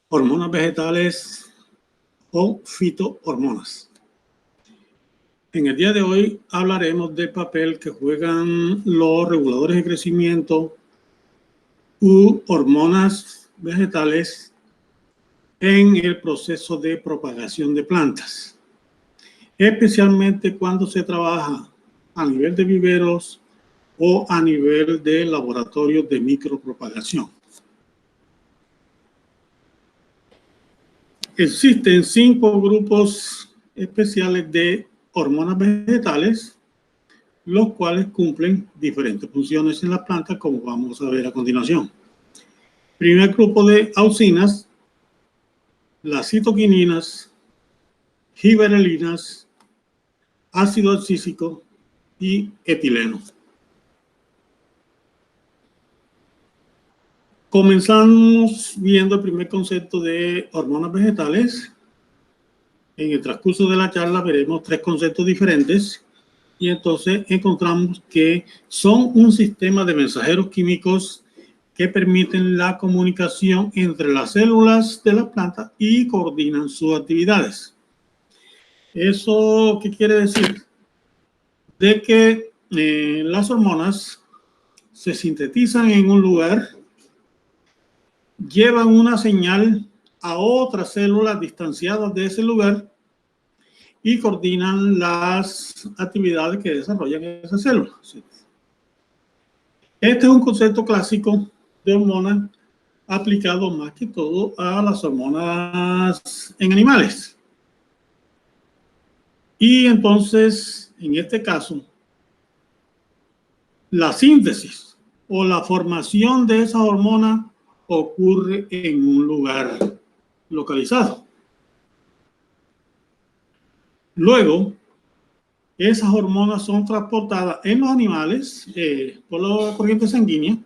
hormonas vegetales o fitohormonas. En el día de hoy hablaremos del papel que juegan los reguladores de crecimiento u hormonas vegetales en el proceso de propagación de plantas, especialmente cuando se trabaja a nivel de viveros o a nivel de laboratorios de micropropagación. Existen 5 grupos especiales de hormonas vegetales, los cuales cumplen diferentes funciones en las plantas, como vamos a ver a continuación. Primer grupo de auxinas, las citoquininas, gibberelinas, ácido abscísico y etileno. Comenzamos viendo el primer concepto de hormonas vegetales. En el transcurso de la charla veremos 3 conceptos diferentes y entonces encontramos que son un sistema de mensajeros químicos que permiten la comunicación entre las células de la planta y coordinan sus actividades. ¿Eso qué quiere decir? De que las hormonas se sintetizan en un lugar, llevan una señal a otras células distanciadas de ese lugar y coordinan las actividades que desarrollan esas células. Este es un concepto clásico de hormonas aplicado más que todo a las hormonas en animales. Y entonces, en este caso, la síntesis o la formación de esa hormona ocurre en un lugar localizado. Luego, esas hormonas son transportadas en los animales por la corriente sanguínea,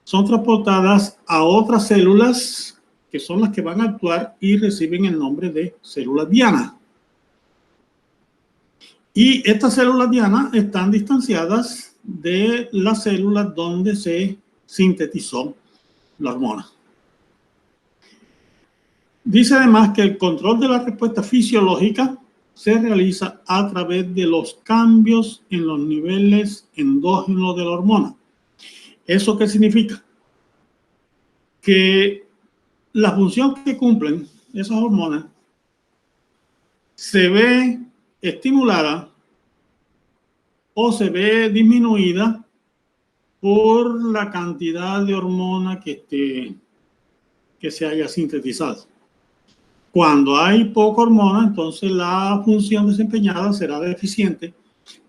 son transportadas a otras células que son las que van a actuar y reciben el nombre de células diana. Y estas células diana están distanciadas de las células donde se sintetizó la hormona. Dice además que el control de la respuesta fisiológica se realiza a través de los cambios en los niveles endógenos de la hormona. ¿Eso qué significa? Que la función que cumplen esas hormonas se ve estimulada o se ve disminuida por la cantidad de hormona que se haya sintetizado. Cuando hay poca hormona, entonces la función desempeñada será deficiente,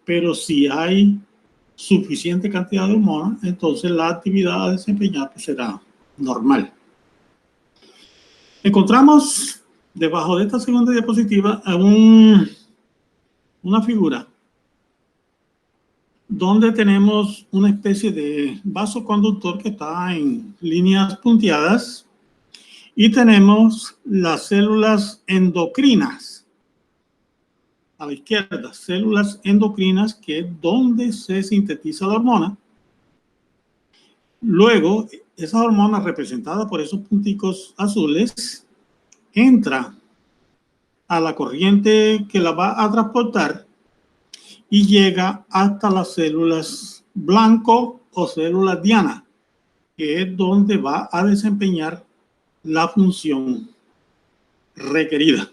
pero si hay suficiente cantidad de hormona, entonces la actividad a desempeñar pues será normal. Encontramos debajo de esta segunda diapositiva una figura donde tenemos una especie de vaso conductor que está en líneas punteadas y tenemos las células endocrinas a la izquierda, células endocrinas, que es donde se sintetiza la hormona. Luego, esa hormona representada por esos punticos azules entra a la corriente que la va a transportar y llega hasta las células blanco o células diana, que es donde va a desempeñar la función requerida.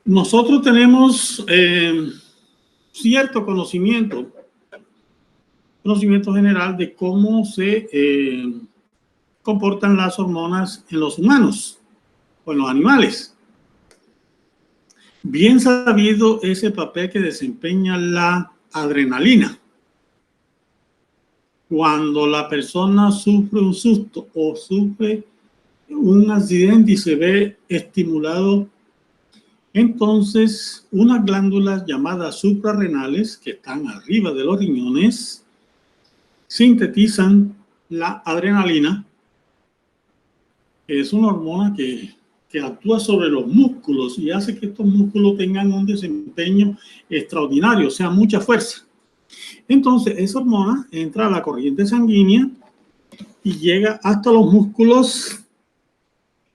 Nosotros tenemos cierto conocimiento general de cómo se comportan las hormonas en los humanos o en los animales. Bien sabido es el papel que desempeña la adrenalina. Cuando la persona sufre un susto o sufre un accidente y se ve estimulado, entonces unas glándulas llamadas suprarrenales, que están arriba de los riñones, sintetizan la adrenalina, que es una hormona que actúa sobre los músculos y hace que estos músculos tengan un desempeño extraordinario, o sea, mucha fuerza. Entonces, esa hormona entra a la corriente sanguínea y llega hasta los músculos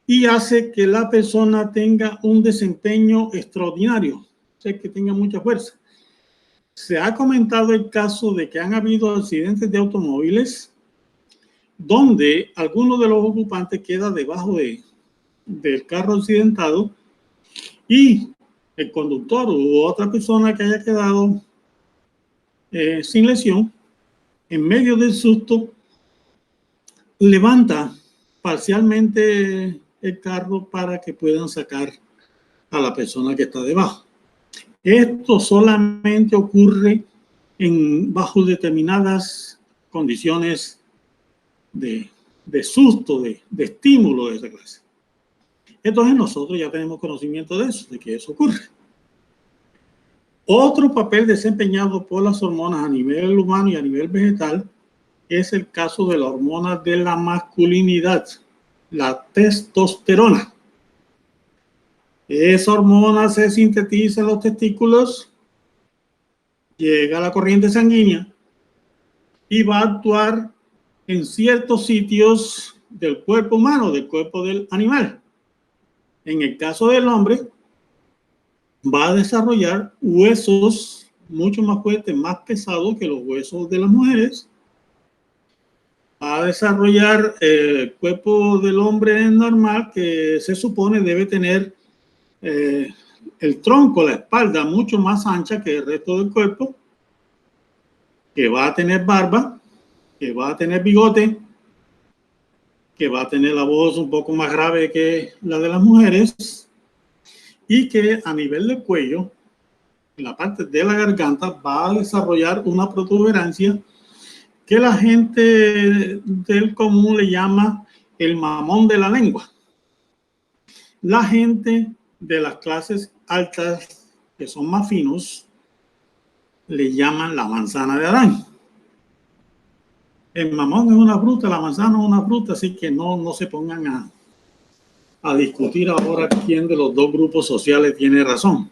y hace que la persona tenga un desempeño extraordinario, o sea, que tenga mucha fuerza. Se ha comentado el caso de que han habido accidentes de automóviles donde alguno de los ocupantes queda debajo del carro accidentado y el conductor u otra persona que haya quedado sin lesión, en medio del susto, levanta parcialmente el carro para que puedan sacar a la persona que está debajo. Esto solamente ocurre bajo determinadas condiciones de susto, de estímulo de esa clase. Entonces nosotros ya tenemos conocimiento de eso, de que eso ocurre. Otro papel desempeñado por las hormonas a nivel humano y a nivel vegetal es el caso de la hormona de la masculinidad, la testosterona. Esa hormona se sintetiza en los testículos, llega a la corriente sanguínea y va a actuar en ciertos sitios del cuerpo humano, del cuerpo del animal. En el caso del hombre, va a desarrollar huesos mucho más fuertes, más pesados que los huesos de las mujeres. Va a desarrollar el cuerpo del hombre normal, que se supone debe tener el tronco, la espalda mucho más ancha que el resto del cuerpo, que va a tener barba, que va a tener bigote, que va a tener la voz un poco más grave que la de las mujeres y que a nivel del cuello, en la parte de la garganta, va a desarrollar una protuberancia que la gente del común le llama el mamón de la lengua. La gente de las clases altas, que son más finos, le llaman la manzana de Adán. El mamón es una fruta, la manzana es una fruta, así que no se pongan a discutir ahora quién de los dos grupos sociales tiene razón.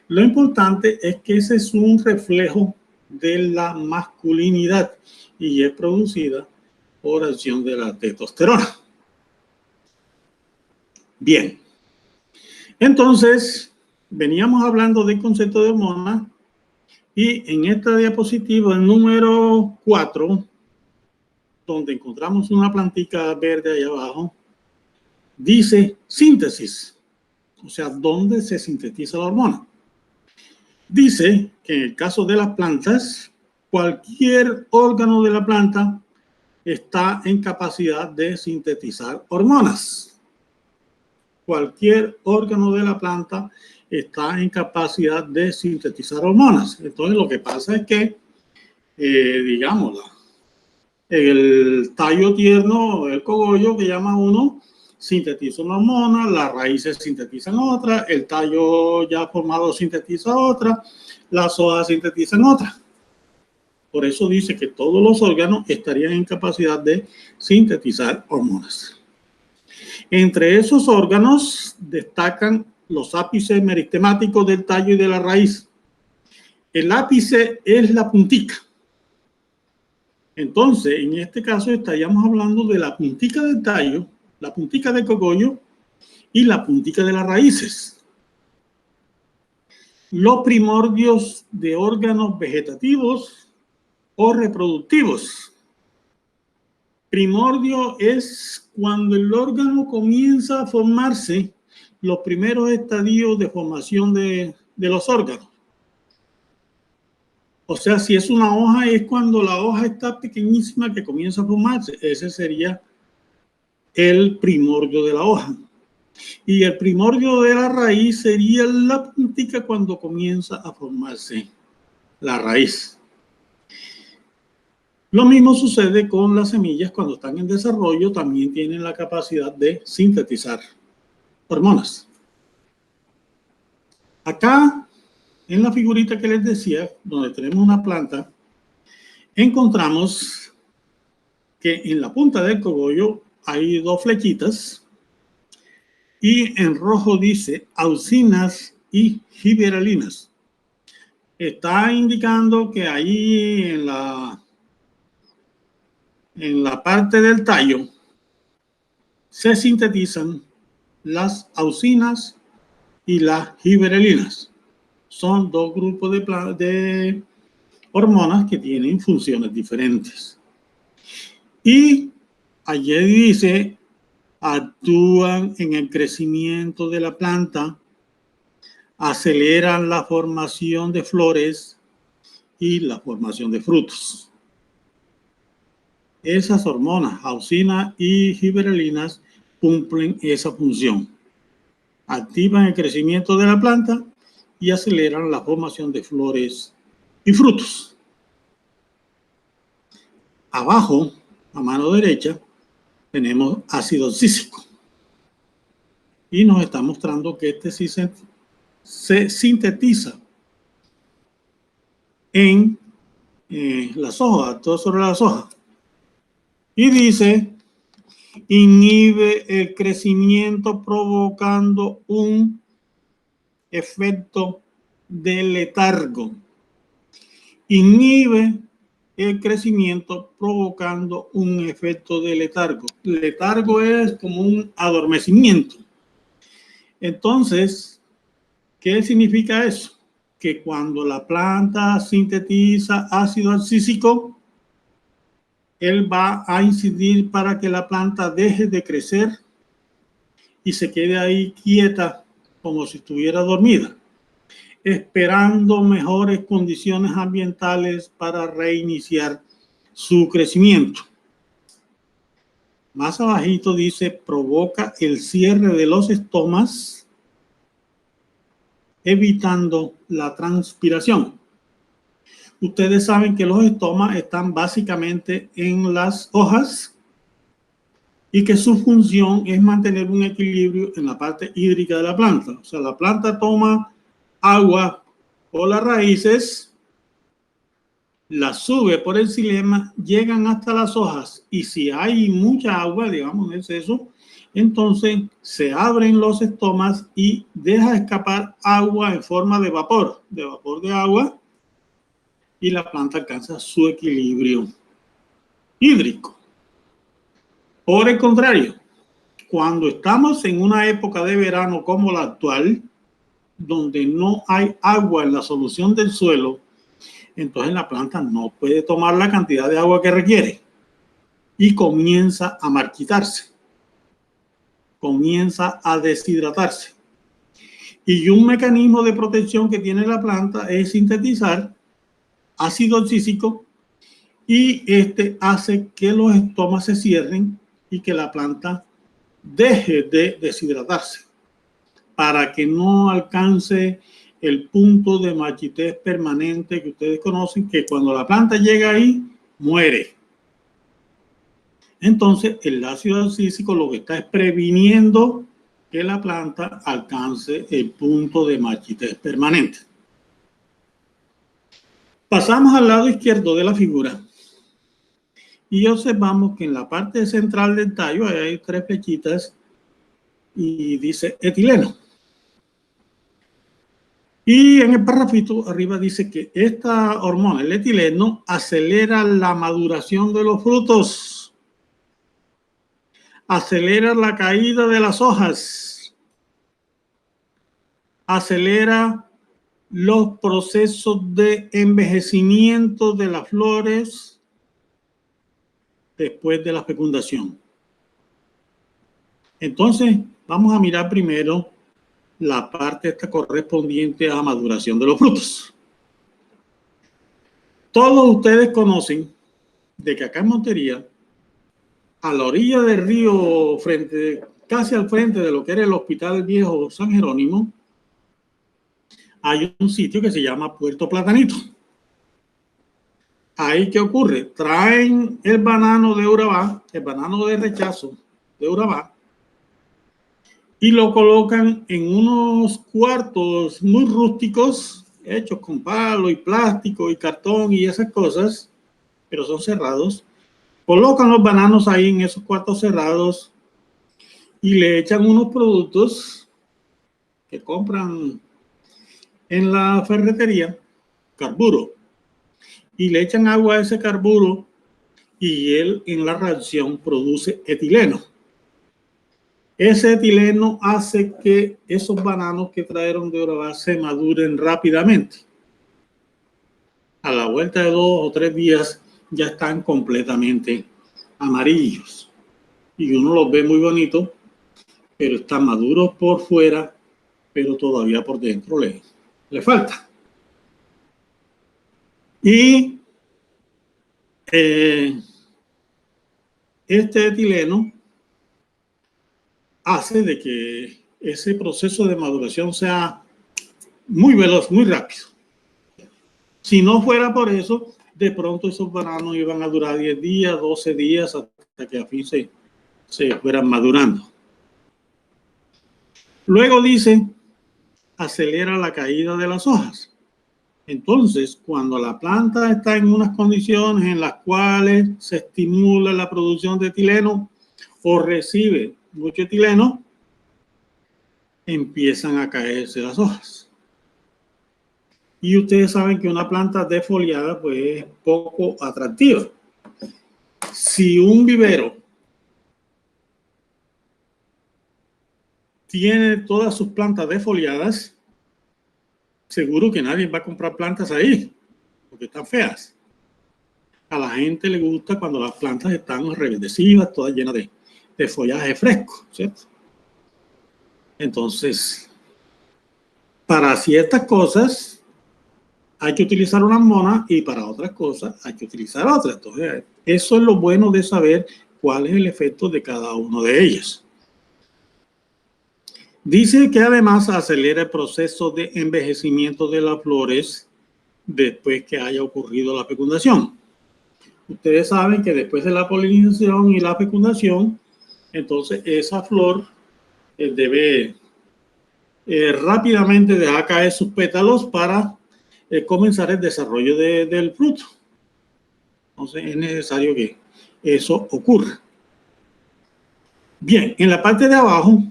Lo importante es que ese es un reflejo de la masculinidad y es producida por acción de la testosterona. Bien. Entonces, veníamos hablando del concepto de hormona y en esta diapositiva, el número 4, donde encontramos una plantica verde ahí abajo, dice síntesis, o sea, ¿dónde se sintetiza la hormona? Dice que en el caso de las plantas, cualquier órgano de la planta está en capacidad de sintetizar hormonas. Cualquier órgano de la planta está en capacidad de sintetizar hormonas. Entonces, lo que pasa es que, digamos, el tallo tierno, el cogollo que llama uno, sintetiza una hormona, las raíces sintetizan otra, el tallo ya formado sintetiza otra, las hojas sintetizan otra. Por eso dice que todos los órganos estarían en capacidad de sintetizar hormonas. Entre esos órganos destacan los ápices meristemáticos del tallo y de la raíz. El ápice es la puntica. Entonces, en este caso estaríamos hablando de la puntica del tallo, la puntica del cogollo y la puntica de las raíces. Los primordios de órganos vegetativos o reproductivos. Primordio es cuando el órgano comienza a formarse, los primeros estadios de formación de los órganos. O sea, si es una hoja, es cuando la hoja está pequeñísima que comienza a formarse. Ese sería el primordio de la hoja. Y el primordio de la raíz sería la puntica cuando comienza a formarse la raíz. Lo mismo sucede con las semillas cuando están en desarrollo, también tienen la capacidad de sintetizar hormonas. Acá, en la figurita que les decía, donde tenemos una planta, encontramos que en la punta del cogollo hay dos flechitas y en rojo dice auxinas y gibberelinas. está indicando que ahí en la parte del tallo se sintetizan las auxinas y las gibberelinas. Son dos grupos de hormonas que tienen funciones diferentes. Y allí dice, actúan en el crecimiento de la planta, aceleran la formación de flores y la formación de frutos. Esas hormonas, auxinas y gibberelinas, cumplen esa función. Activan el crecimiento de la planta y aceleran la formación de flores y frutos. Abajo, a mano derecha, tenemos ácido císico. Y nos está mostrando que este sí se sintetiza en las hojas, todo sobre las hojas. Y dice, inhibe el crecimiento provocando un efecto de letargo. Inhibe el crecimiento provocando un efecto de letargo. Letargo es como un adormecimiento. Entonces, ¿qué significa eso? Que cuando la planta sintetiza ácido abscísico, él va a incidir para que la planta deje de crecer y se quede ahí quieta como si estuviera dormida, esperando mejores condiciones ambientales para reiniciar su crecimiento. Más abajito dice, provoca el cierre de los estomas, evitando la transpiración. Ustedes saben que los estomas están básicamente en las hojas y que su función es mantener un equilibrio en la parte hídrica de la planta. O sea, la planta toma agua por las raíces, la sube por el xilema, llegan hasta las hojas y si hay mucha agua, digamos, en exceso, entonces se abren los estomas y deja escapar agua en forma de vapor de agua, y la planta alcanza su equilibrio hídrico. Por el contrario, cuando estamos en una época de verano como la actual, donde no hay agua en la solución del suelo, entonces la planta no puede tomar la cantidad de agua que requiere y comienza a marchitarse, comienza a deshidratarse. Y un mecanismo de protección que tiene la planta es sintetizar ácido abscísico y este hace que los estomas se cierren y que la planta deje de deshidratarse para que no alcance el punto de marchitez permanente que ustedes conocen, que cuando la planta llega ahí, muere. Entonces, el ácido abscísico lo que está es previniendo que la planta alcance el punto de marchitez permanente. Pasamos al lado izquierdo de la figura y observamos que en la parte central del tallo hay tres flechitas y dice etileno. Y en el párrafito arriba dice que esta hormona, el etileno, acelera la maduración de los frutos, acelera la caída de las hojas, acelera los procesos de envejecimiento de las flores después de la fecundación. Entonces, vamos a mirar primero la parte esta correspondiente a maduración de los frutos. Todos ustedes conocen de que acá en Montería, a la orilla del río, casi al frente de lo que era el Hospital Viejo San Jerónimo, hay un sitio que se llama Puerto Platanito. Ahí, ¿qué ocurre? Traen el banano de Urabá, el banano de rechazo de Urabá, y lo colocan en unos cuartos muy rústicos, hechos con palo y plástico y cartón y esas cosas, pero son cerrados. Colocan los bananos ahí en esos cuartos cerrados y le echan unos productos que compran en la ferretería carburo y le echan agua a ese carburo y él en la reacción produce etileno. Ese etileno hace que esos bananos que trajeron de Urabá se maduren rápidamente. A la vuelta de 2 o 3 días ya están completamente amarillos y uno los ve muy bonitos, pero están maduros por fuera, pero todavía por dentro le falta. Y este etileno hace de que ese proceso de maduración sea muy veloz, muy rápido. Si no fuera por eso, de pronto esos bananos iban a durar 10 días, 12 días, hasta que a fin se fueran madurando. Luego dice, acelera la caída de las hojas. Entonces, cuando la planta está en unas condiciones en las cuales se estimula la producción de etileno o recibe mucho etileno, empiezan a caerse las hojas. Y ustedes saben que una planta defoliada pues es poco atractiva. Si un vivero tiene todas sus plantas defoliadas, seguro que nadie va a comprar plantas ahí, porque están feas. A la gente le gusta cuando las plantas están reverdecidas, todas llenas de follaje fresco, ¿cierto? Entonces, para ciertas cosas hay que utilizar una hormona y para otras cosas hay que utilizar otras. Entonces, eso es lo bueno de saber cuál es el efecto de cada uno de ellas. Dice que además acelera el proceso de envejecimiento de las flores después que haya ocurrido la fecundación. Ustedes saben que después de la polinización y la fecundación, entonces esa flor debe rápidamente dejar caer sus pétalos para comenzar el desarrollo del fruto. Entonces es necesario que eso ocurra. Bien, en la parte de abajo,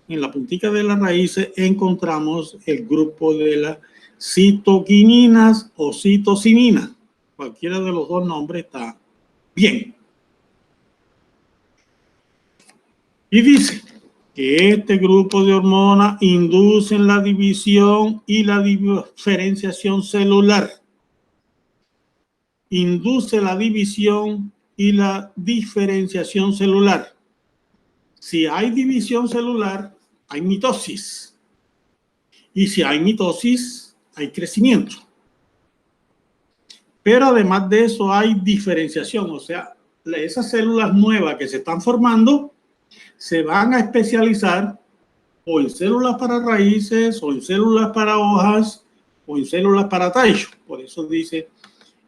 en la puntica de las raíces, encontramos el grupo de las citoquininas o citocininas. Cualquiera de los dos nombres está bien. Y dice que este grupo de hormonas inducen la división y la diferenciación celular. Induce la división y la diferenciación celular. Si hay división celular, hay mitosis. Y si hay mitosis, hay crecimiento. Pero además de eso hay diferenciación, o sea, esas células nuevas que se están formando se van a especializar o en células para raíces, o en células para hojas, o en células para tallo. Por eso dice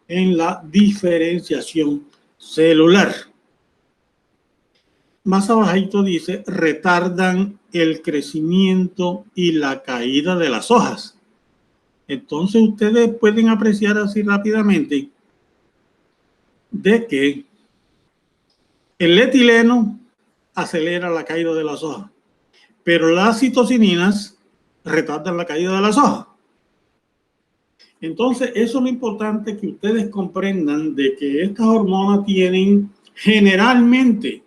en la diferenciación celular. Más abajito dice, retardan el crecimiento y la caída de las hojas. Entonces ustedes pueden apreciar así rápidamente de que el etileno acelera la caída de las hojas, pero las citocininas retardan la caída de las hojas. Entonces, eso es lo importante que ustedes comprendan de que estas hormonas tienen generalmente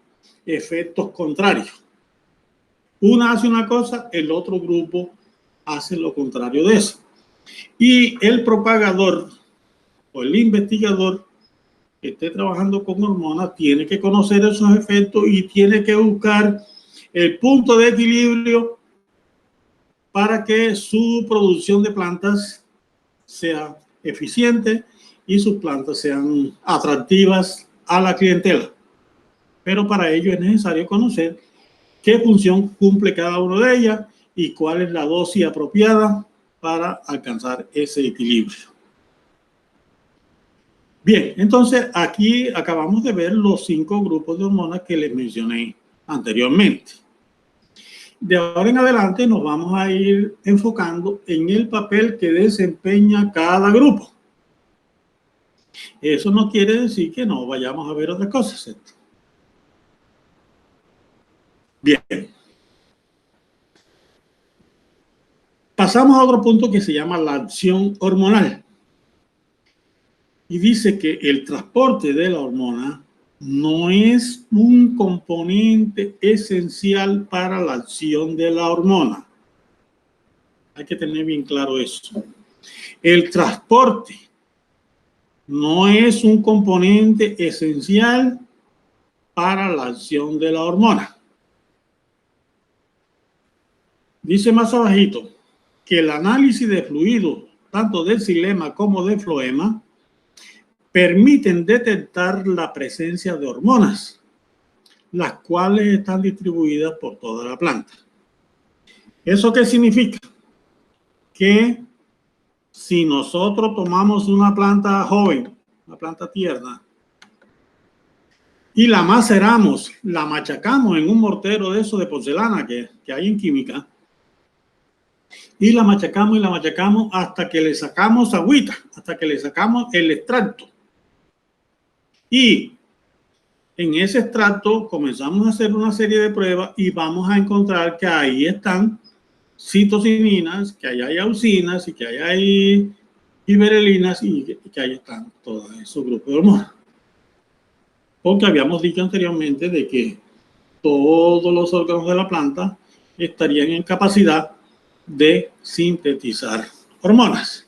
efectos contrarios. Una hace una cosa, el otro grupo hace lo contrario de eso. Y el propagador o el investigador que esté trabajando con hormonas tiene que conocer esos efectos y tiene que buscar el punto de equilibrio para que su producción de plantas sea eficiente y sus plantas sean atractivas a la clientela. Pero para ello es necesario conocer qué función cumple cada una de ellas y cuál es la dosis apropiada para alcanzar ese equilibrio. Bien, entonces aquí acabamos de ver los 5 grupos de hormonas que les mencioné anteriormente. De ahora en adelante nos vamos a ir enfocando en el papel que desempeña cada grupo. Eso no quiere decir que no vayamos a ver otras cosas, ¿cierto? Bien. Pasamos a otro punto que se llama la acción hormonal. Y dice que el transporte de la hormona no es un componente esencial para la acción de la hormona. Hay que tener bien claro eso. El transporte no es un componente esencial para la acción de la hormona. Dice más abajito que el análisis de fluidos, tanto del xilema como del floema, permiten detectar la presencia de hormonas, las cuales están distribuidas por toda la planta. ¿Eso qué significa? Que si nosotros tomamos una planta joven, una planta tierna, y la maceramos, la machacamos en un mortero de eso de porcelana que hay en química, y la machacamos hasta que le sacamos agüita, hasta que le sacamos el extracto. Y en ese extracto comenzamos a hacer una serie de pruebas y vamos a encontrar que ahí están citocininas, que ahí hay auxinas y que ahí hay giberelinas y que ahí están todos esos grupos de hormonas. Porque habíamos dicho anteriormente de que todos los órganos de la planta estarían en capacidad de sintetizar hormonas.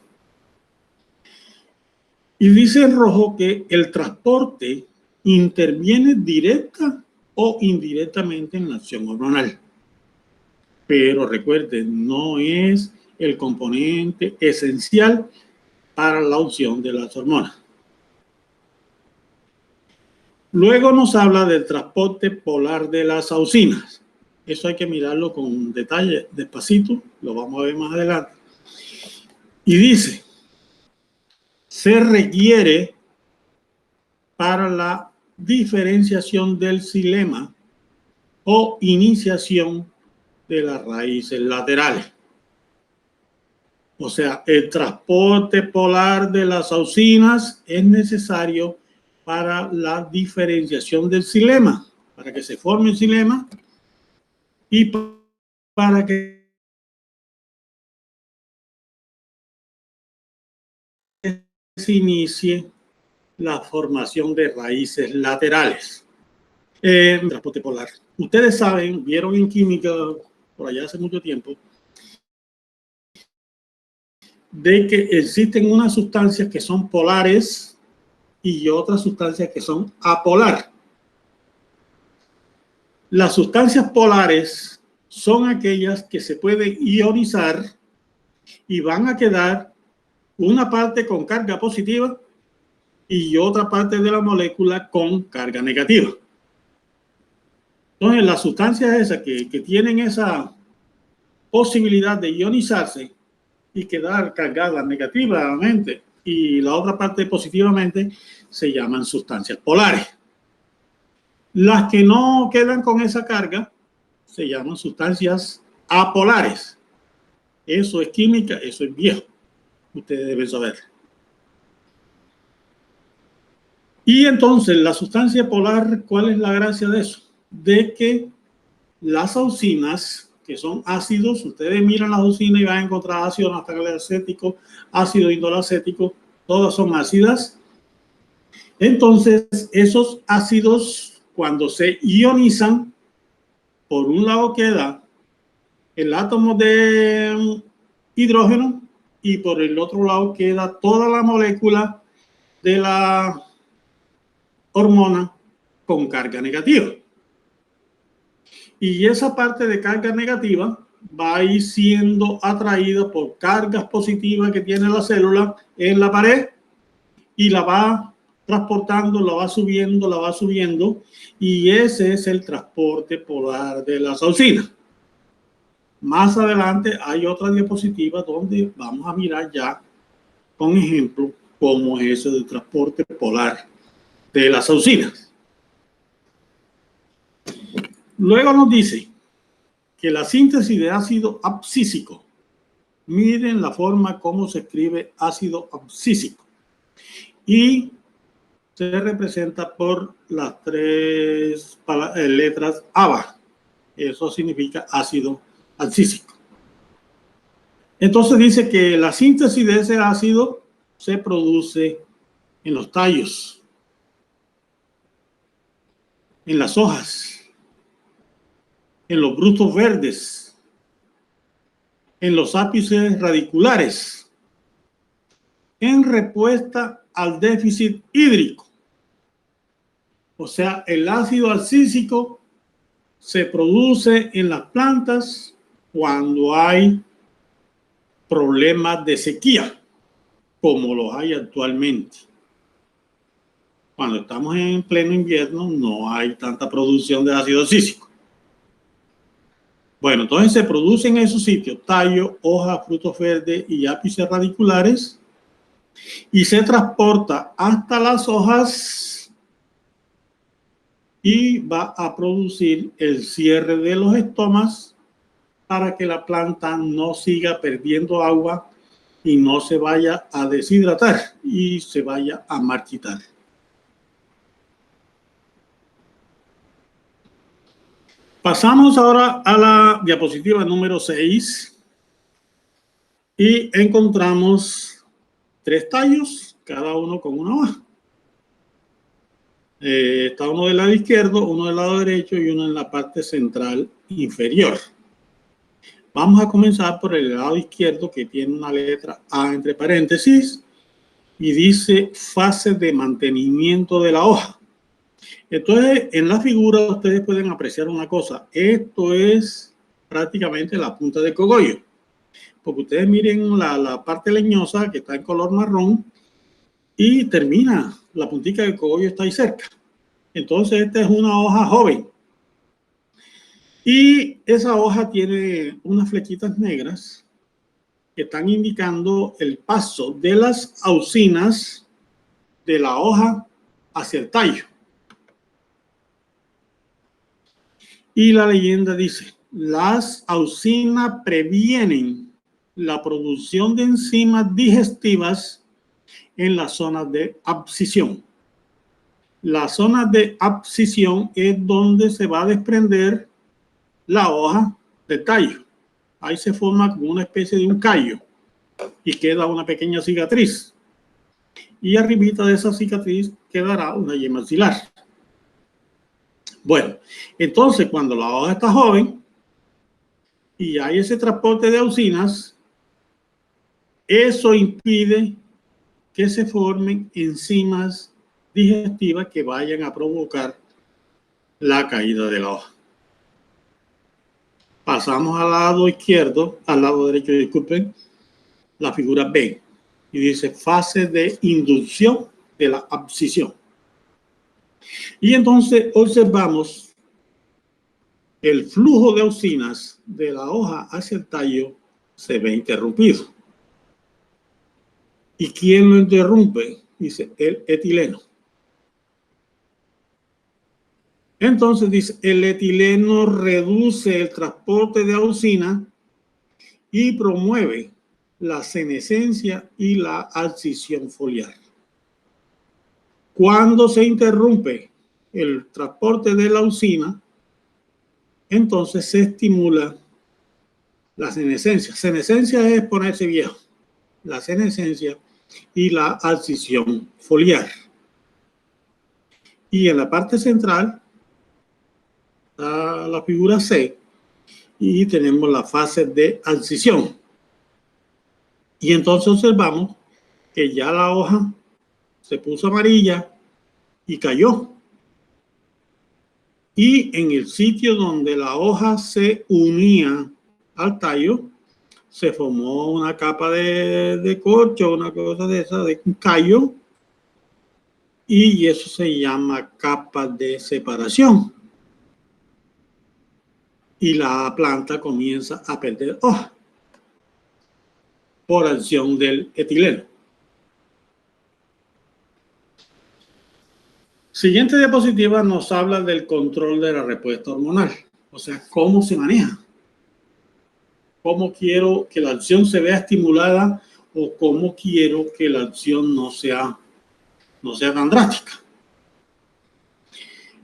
Y dice en rojo que el transporte interviene directa o indirectamente en la acción hormonal. Pero recuerden, no es el componente esencial para la acción de las hormonas. Luego nos habla del transporte polar de las auxinas. Eso hay que mirarlo con detalle, despacito, lo vamos a ver más adelante. Y dice, se requiere para la diferenciación del xilema o iniciación de las raíces laterales. O sea, el transporte polar de las auxinas es necesario para la diferenciación del xilema, para que se forme el xilema y para que se inicie la formación de raíces laterales. Transporte polar. Ustedes saben, vieron en química por allá hace mucho tiempo, de que existen unas sustancias que son polares y otras sustancias que son apolar. Las sustancias polares son aquellas que se pueden ionizar y van a quedar una parte con carga positiva y otra parte de la molécula con carga negativa. Entonces, las sustancias esas que tienen esa posibilidad de ionizarse y quedar cargadas negativamente y la otra parte positivamente se llaman sustancias polares. Las que no quedan con esa carga se llaman sustancias apolares. Eso es química, eso es viejo. Ustedes deben saber. Y entonces, la sustancia polar, ¿cuál es la gracia de eso? De que las auxinas, que son ácidos, ustedes miran las auxinas y van a encontrar ácido natriacético, ácido indolacético, todas son ácidas. Entonces, esos ácidos, cuando se ionizan, por un lado queda el átomo de hidrógeno y por el otro lado queda toda la molécula de la hormona con carga negativa. Y esa parte de carga negativa va a ir siendo atraída por cargas positivas que tiene la célula en la pared y la va transportando, la va subiendo, y ese es el transporte polar de las auxinas. Más adelante hay otra diapositiva donde vamos a mirar ya con ejemplo cómo es eso del transporte polar de las auxinas. Luego nos dice que la síntesis de ácido abscísico, miren la forma como se escribe ácido abscísico, y se representa por las tres letras ABA. Eso significa ácido abscísico. Entonces dice que la síntesis de ese ácido se produce en los tallos, en las hojas, en los brutos verdes, en los ápices radiculares, en respuesta al déficit hídrico. O sea, el ácido abscísico se produce en las plantas cuando hay problemas de sequía, como los hay actualmente. Cuando estamos en pleno invierno no hay tanta producción de ácido abscísico. Bueno, entonces se producen en esos sitios tallo, hojas, frutos verdes y ápices radiculares y se transporta hasta las hojas y va a producir el cierre de los estomas para que la planta no siga perdiendo agua y no se vaya a deshidratar y se vaya a marchitar. Pasamos ahora a la diapositiva número 6 y encontramos 3 tallos, cada uno con una hoja. Está uno del lado izquierdo, uno del lado derecho y uno en la parte central inferior. Vamos a comenzar por el lado izquierdo, que tiene una letra A entre paréntesis y dice fase de mantenimiento de la hoja. Entonces, en la figura ustedes pueden apreciar una cosa. Esto es prácticamente la punta de cogollo. Porque ustedes miren la parte leñosa que está en color marrón y termina, la puntica de cogollo está ahí cerca. Entonces, esta es una hoja joven. Y esa hoja tiene unas flechitas negras que están indicando el paso de las auxinas de la hoja hacia el tallo. Y la leyenda dice, las auxinas previenen la producción de enzimas digestivas en las zonas de abscisión. Las zonas de abscisión es donde se va a desprender la hoja del tallo. Ahí se forma como una especie de un callo y queda una pequeña cicatriz. Y arribita de esa cicatriz quedará una yema axilar. Bueno, entonces cuando la hoja está joven y hay ese transporte de auxinas, eso impide que se formen enzimas digestivas que vayan a provocar la caída de la hoja. Pasamos al lado izquierdo, al lado derecho, disculpen, la figura B. Y dice fase de inducción de la abscisión. Y entonces observamos el flujo de auxinas de la hoja hacia el tallo se ve interrumpido. ¿Y quién lo interrumpe? Dice el etileno. Entonces dice, el etileno reduce el transporte de auxina y promueve la senescencia y la abscisión foliar. Cuando se interrumpe el transporte de la auxina, entonces se estimula la senescencia. Senescencia es ponerse viejo. La senescencia y la abscisión foliar. Y en la parte central está la figura C y tenemos la fase de abscisión. Y entonces observamos que ya la hoja se puso amarilla y cayó. Y en el sitio donde la hoja se unía al tallo, se formó una capa de corcho, una cosa de esa, de un callo, y eso se llama capa de separación. Y la planta comienza a perder hoja por acción del etileno. Siguiente diapositiva nos habla del control de la respuesta hormonal, o sea, cómo se maneja. Cómo quiero que la acción se vea estimulada o cómo quiero que la acción no sea tan drástica.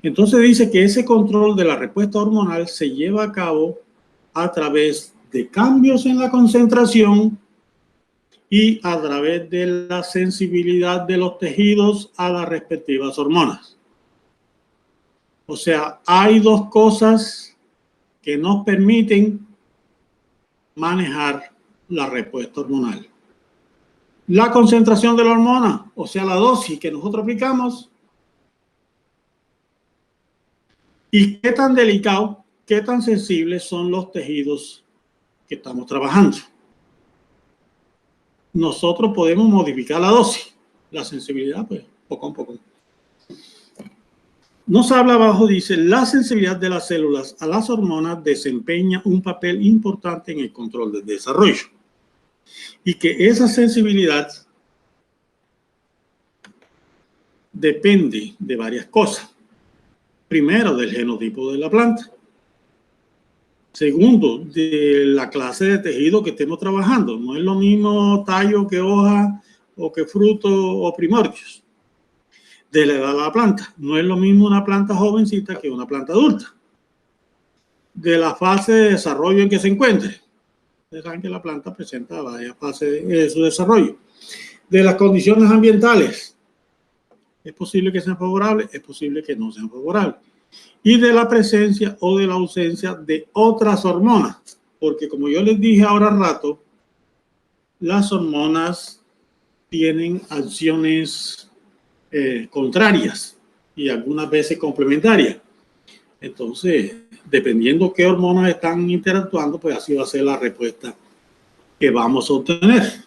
Entonces dice que ese control de la respuesta hormonal se lleva a cabo a través de cambios en la concentración y a través de la sensibilidad de los tejidos a las respectivas hormonas. O sea, hay dos cosas que nos permiten manejar la respuesta hormonal. La concentración de la hormona, o sea, la dosis que nosotros aplicamos, y qué tan delicado, qué tan sensibles son los tejidos que estamos trabajando. Nosotros podemos modificar la dosis, la sensibilidad, pues, poco a poco. Nos habla abajo, dice, la sensibilidad de las células a las hormonas desempeña un papel importante en el control del desarrollo. Y que esa sensibilidad depende de varias cosas. Primero, del genotipo de la planta. Segundo, de la clase de tejido que estemos trabajando. No es lo mismo tallo que hoja o que fruto o primordios. De la edad de la planta. No es lo mismo una planta jovencita que una planta adulta. De la fase de desarrollo en que se encuentre. Ustedes saben que la planta presenta varias fases de su desarrollo. De las condiciones ambientales. Es posible que sean favorables, es posible que no sean favorables. Y de la presencia o de la ausencia de otras hormonas. Porque como yo les dije ahora al rato, las hormonas tienen acciones contrarias y algunas veces complementarias. Entonces, dependiendo qué hormonas están interactuando, pues así va a ser la respuesta que vamos a obtener.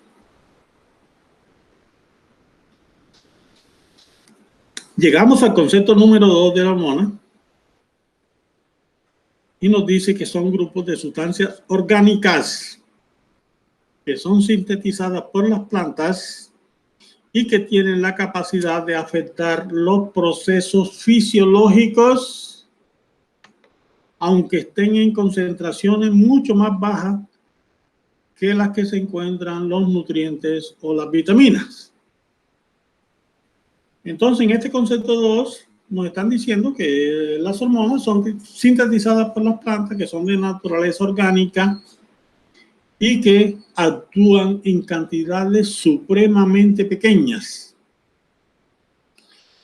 Llegamos al concepto número 2 de la hormona y nos dice que son grupos de sustancias orgánicas que son sintetizadas por las plantas y que tienen la capacidad de afectar los procesos fisiológicos, aunque estén en concentraciones mucho más bajas que las que se encuentran los nutrientes o las vitaminas. Entonces, en este concepto 2, nos están diciendo que las hormonas son sintetizadas por las plantas, que son de naturaleza orgánica y que actúan en cantidades supremamente pequeñas.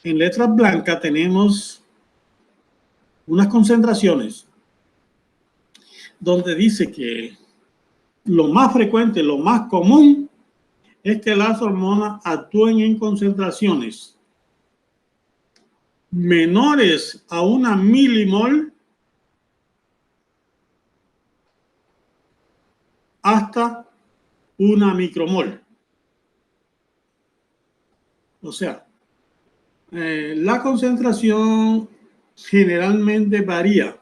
En letras blancas tenemos unas concentraciones donde dice que lo más frecuente, lo más común es que las hormonas actúen en concentraciones menores a 1 milimol hasta 1 micromol. O sea, la concentración generalmente varía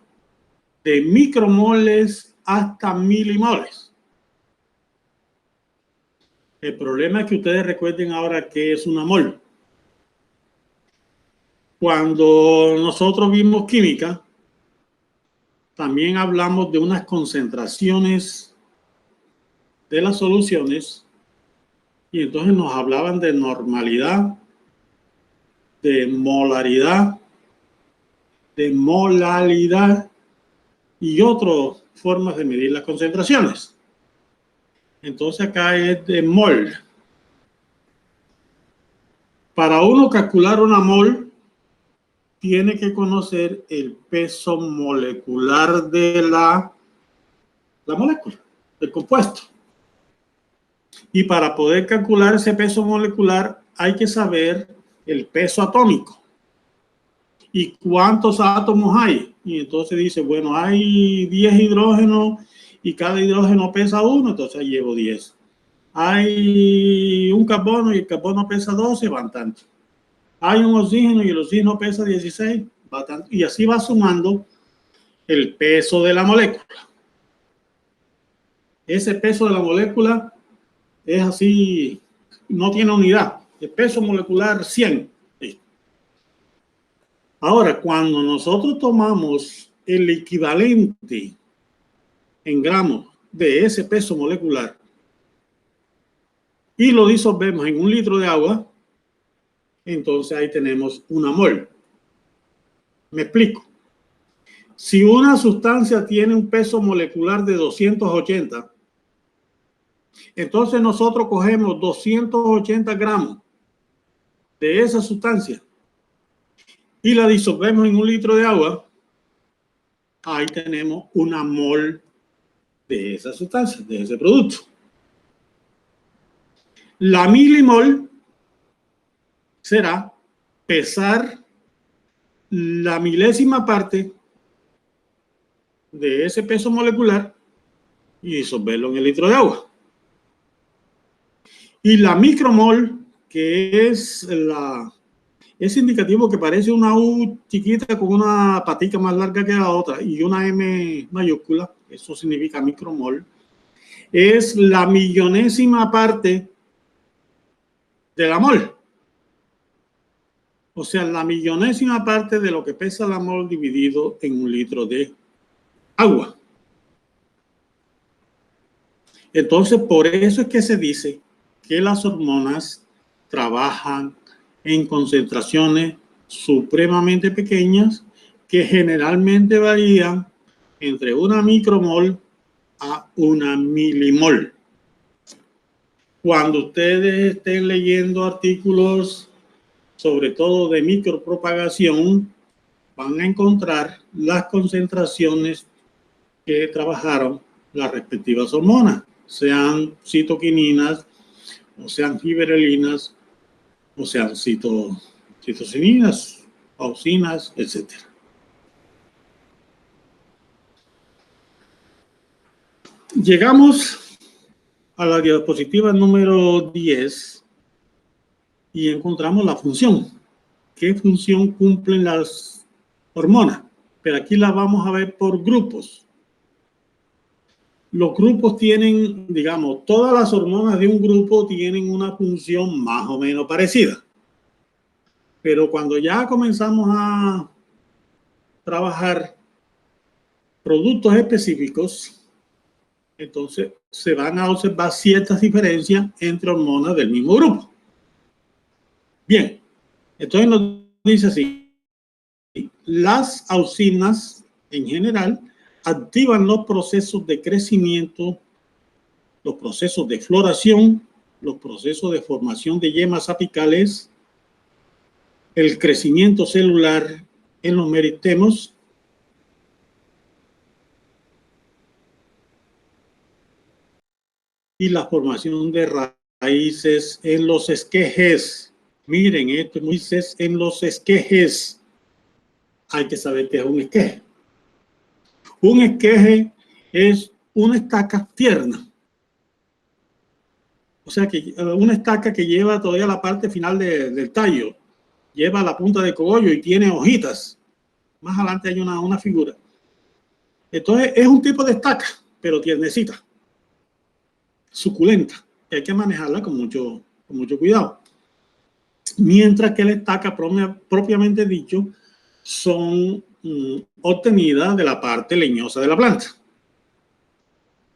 de micromoles hasta milimoles. El problema es que ustedes recuerden ahora qué es una mol. Cuando nosotros vimos química, también hablamos de unas concentraciones de las soluciones y entonces nos hablaban de normalidad, de molaridad, de molalidad y otras formas de medir las concentraciones. Entonces acá es de mol. Para uno calcular una mol, tiene que conocer el peso molecular de la molécula, del compuesto. Y para poder calcular ese peso molecular hay que saber el peso atómico y cuántos átomos hay. Y entonces dice, bueno, hay 10 hidrógenos y cada hidrógeno pesa 1, entonces ahí llevo 10. Hay un carbono y el carbono pesa 12, van tanto. Hay un oxígeno y el oxígeno pesa 16, va tanto. Y así va sumando el peso de la molécula. Ese peso de la molécula es así, no tiene unidad. El peso molecular 100. Ahora, cuando nosotros tomamos el equivalente en gramos de ese peso molecular y lo disolvemos en 1 litro de agua, entonces ahí tenemos una mol. Me explico. Si una sustancia tiene un peso molecular de 280 Entonces nosotros cogemos 280 gramos de esa sustancia y la disolvemos en 1 litro de agua. Ahí tenemos una mol de esa sustancia, de ese producto. La milimol será pesar la milésima parte de ese peso molecular y disolverlo en el litro de agua. Y la micromol, que es ese indicativo que parece una U chiquita con una patica más larga que la otra y una M mayúscula, eso significa micromol, es la millonésima parte de la mol. O sea, la millonésima parte de lo que pesa la mol dividido en 1 litro de agua. Entonces, por eso es que se dice que las hormonas trabajan en concentraciones supremamente pequeñas que generalmente varían entre 1 micromol a 1 milimol. Cuando ustedes estén leyendo artículos, sobre todo de micropropagación, van a encontrar las concentraciones que trabajaron las respectivas hormonas, sean citoquininas, o sean giberelinas, o sean citocininas, auxinas, etc. Llegamos a la diapositiva número 10 y encontramos la función. ¿Qué función cumplen las hormonas? Pero aquí la vamos a ver por grupos. Los grupos tienen, digamos, todas las hormonas de un grupo tienen una función más o menos parecida. Pero cuando ya comenzamos a trabajar productos específicos, entonces se van a observar ciertas diferencias entre hormonas del mismo grupo. Bien, entonces nos dice así: las auxinas en general activan los procesos de crecimiento, los procesos de floración, los procesos de formación de yemas apicales, el crecimiento celular en los meristemos, y la formación de raíces en los esquejes. Miren, esto es en los esquejes. Hay que saber qué es un esqueje. Un esqueje es una estaca tierna. O sea, que una estaca que lleva todavía la parte final del tallo. Lleva la punta de cogollo y tiene hojitas. Más adelante hay una figura. Entonces, es un tipo de estaca, pero tiernecita, suculenta. Hay que manejarla con mucho cuidado. Mientras que la estaca propiamente dicho son obtenidas de la parte leñosa de la planta.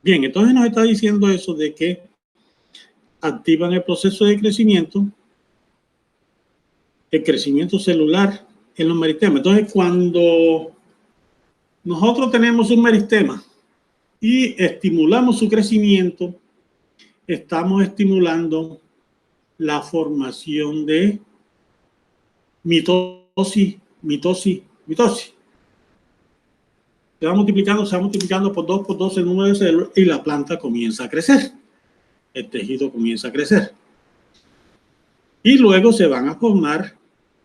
Bien, entonces nos está diciendo eso de que activan el proceso de crecimiento, el crecimiento celular en los meristemas. Entonces, cuando nosotros tenemos un meristema y estimulamos su crecimiento, estamos estimulando la formación de mitosis. Se va multiplicando por 2 el número de células y la planta comienza a crecer. El tejido comienza a crecer. Y luego se van a formar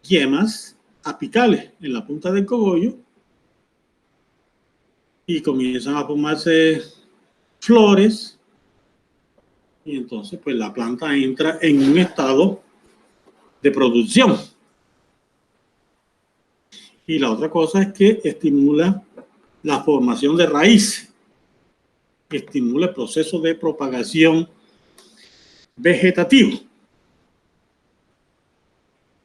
yemas apicales en la punta del cogollo y comienzan a formarse flores. Y entonces, pues la planta entra en un estado de producción. Y la otra cosa es que estimula la formación de raíces, estimula el proceso de propagación vegetativo.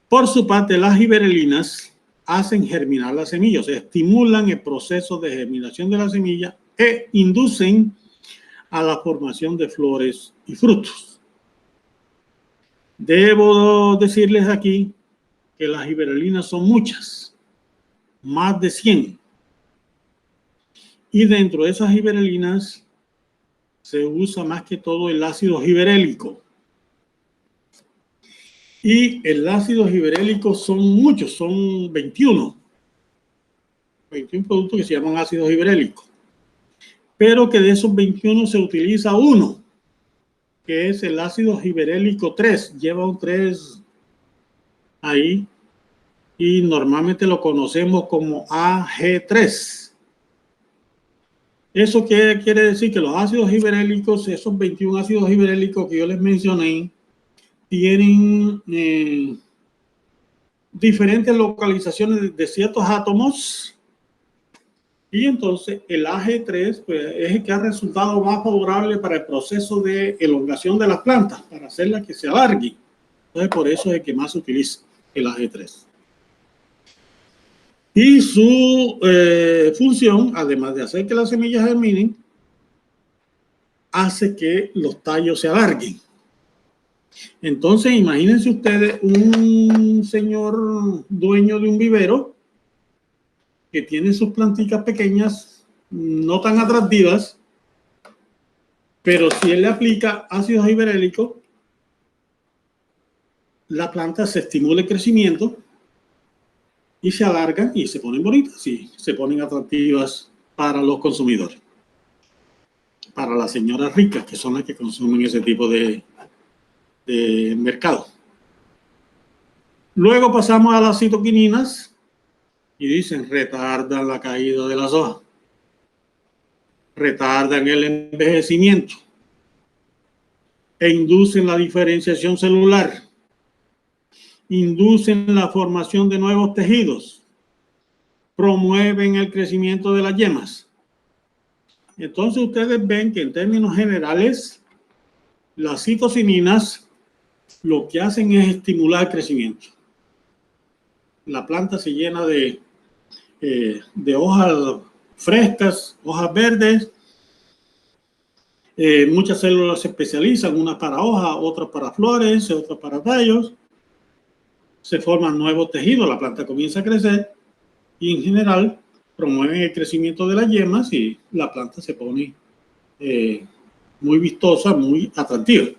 Por su parte, las giberelinas hacen germinar la semilla, o sea, estimulan el proceso de germinación de la semilla e inducen a la formación de flores y frutos. Debo decirles aquí que las giberelinas son muchas, más de 100. Y dentro de esas giberelinas se usa más que todo el ácido giberélico. Y el ácido giberélico son muchos, son 21 productos que se llaman ácido giberélico. Pero que de esos 21 se utiliza uno, que es el ácido giberélico 3. Lleva un 3 ahí y normalmente lo conocemos como AG3. ¿Eso quiere decir? Que los ácidos giberélicos, esos 21 ácidos giberélicos que yo les mencioné, tienen diferentes localizaciones de ciertos átomos, y entonces el AG3 pues, es el que ha resultado más favorable para el proceso de elongación de las plantas, para hacerlas que se alarguen. Entonces por eso es el que más se utiliza, el AG3. Y su función, además de hacer que las semillas germinen, hace que los tallos se alarguen. Entonces, imagínense ustedes un señor dueño de un vivero que tiene sus plantitas pequeñas, no tan atractivas, pero si él le aplica ácido giberélico, la planta se estimula el crecimiento y se alargan y se ponen bonitas y se ponen atractivas para los consumidores, para las señoras ricas, que son las que consumen ese tipo de mercado. Luego pasamos a las citoquininas y dicen retardan la caída de las hojas, retardan el envejecimiento e inducen la diferenciación celular, inducen la formación de nuevos tejidos, promueven el crecimiento de las yemas. Entonces ustedes ven que en términos generales las citocininas lo que hacen es estimular el crecimiento. La planta se llena de hojas frescas, hojas verdes. Muchas células se especializan, unas para hojas, otras para flores, otras para tallos. Se forman nuevos tejidos, la planta comienza a crecer y en general promueven el crecimiento de las yemas y la planta se pone muy vistosa, muy atractiva.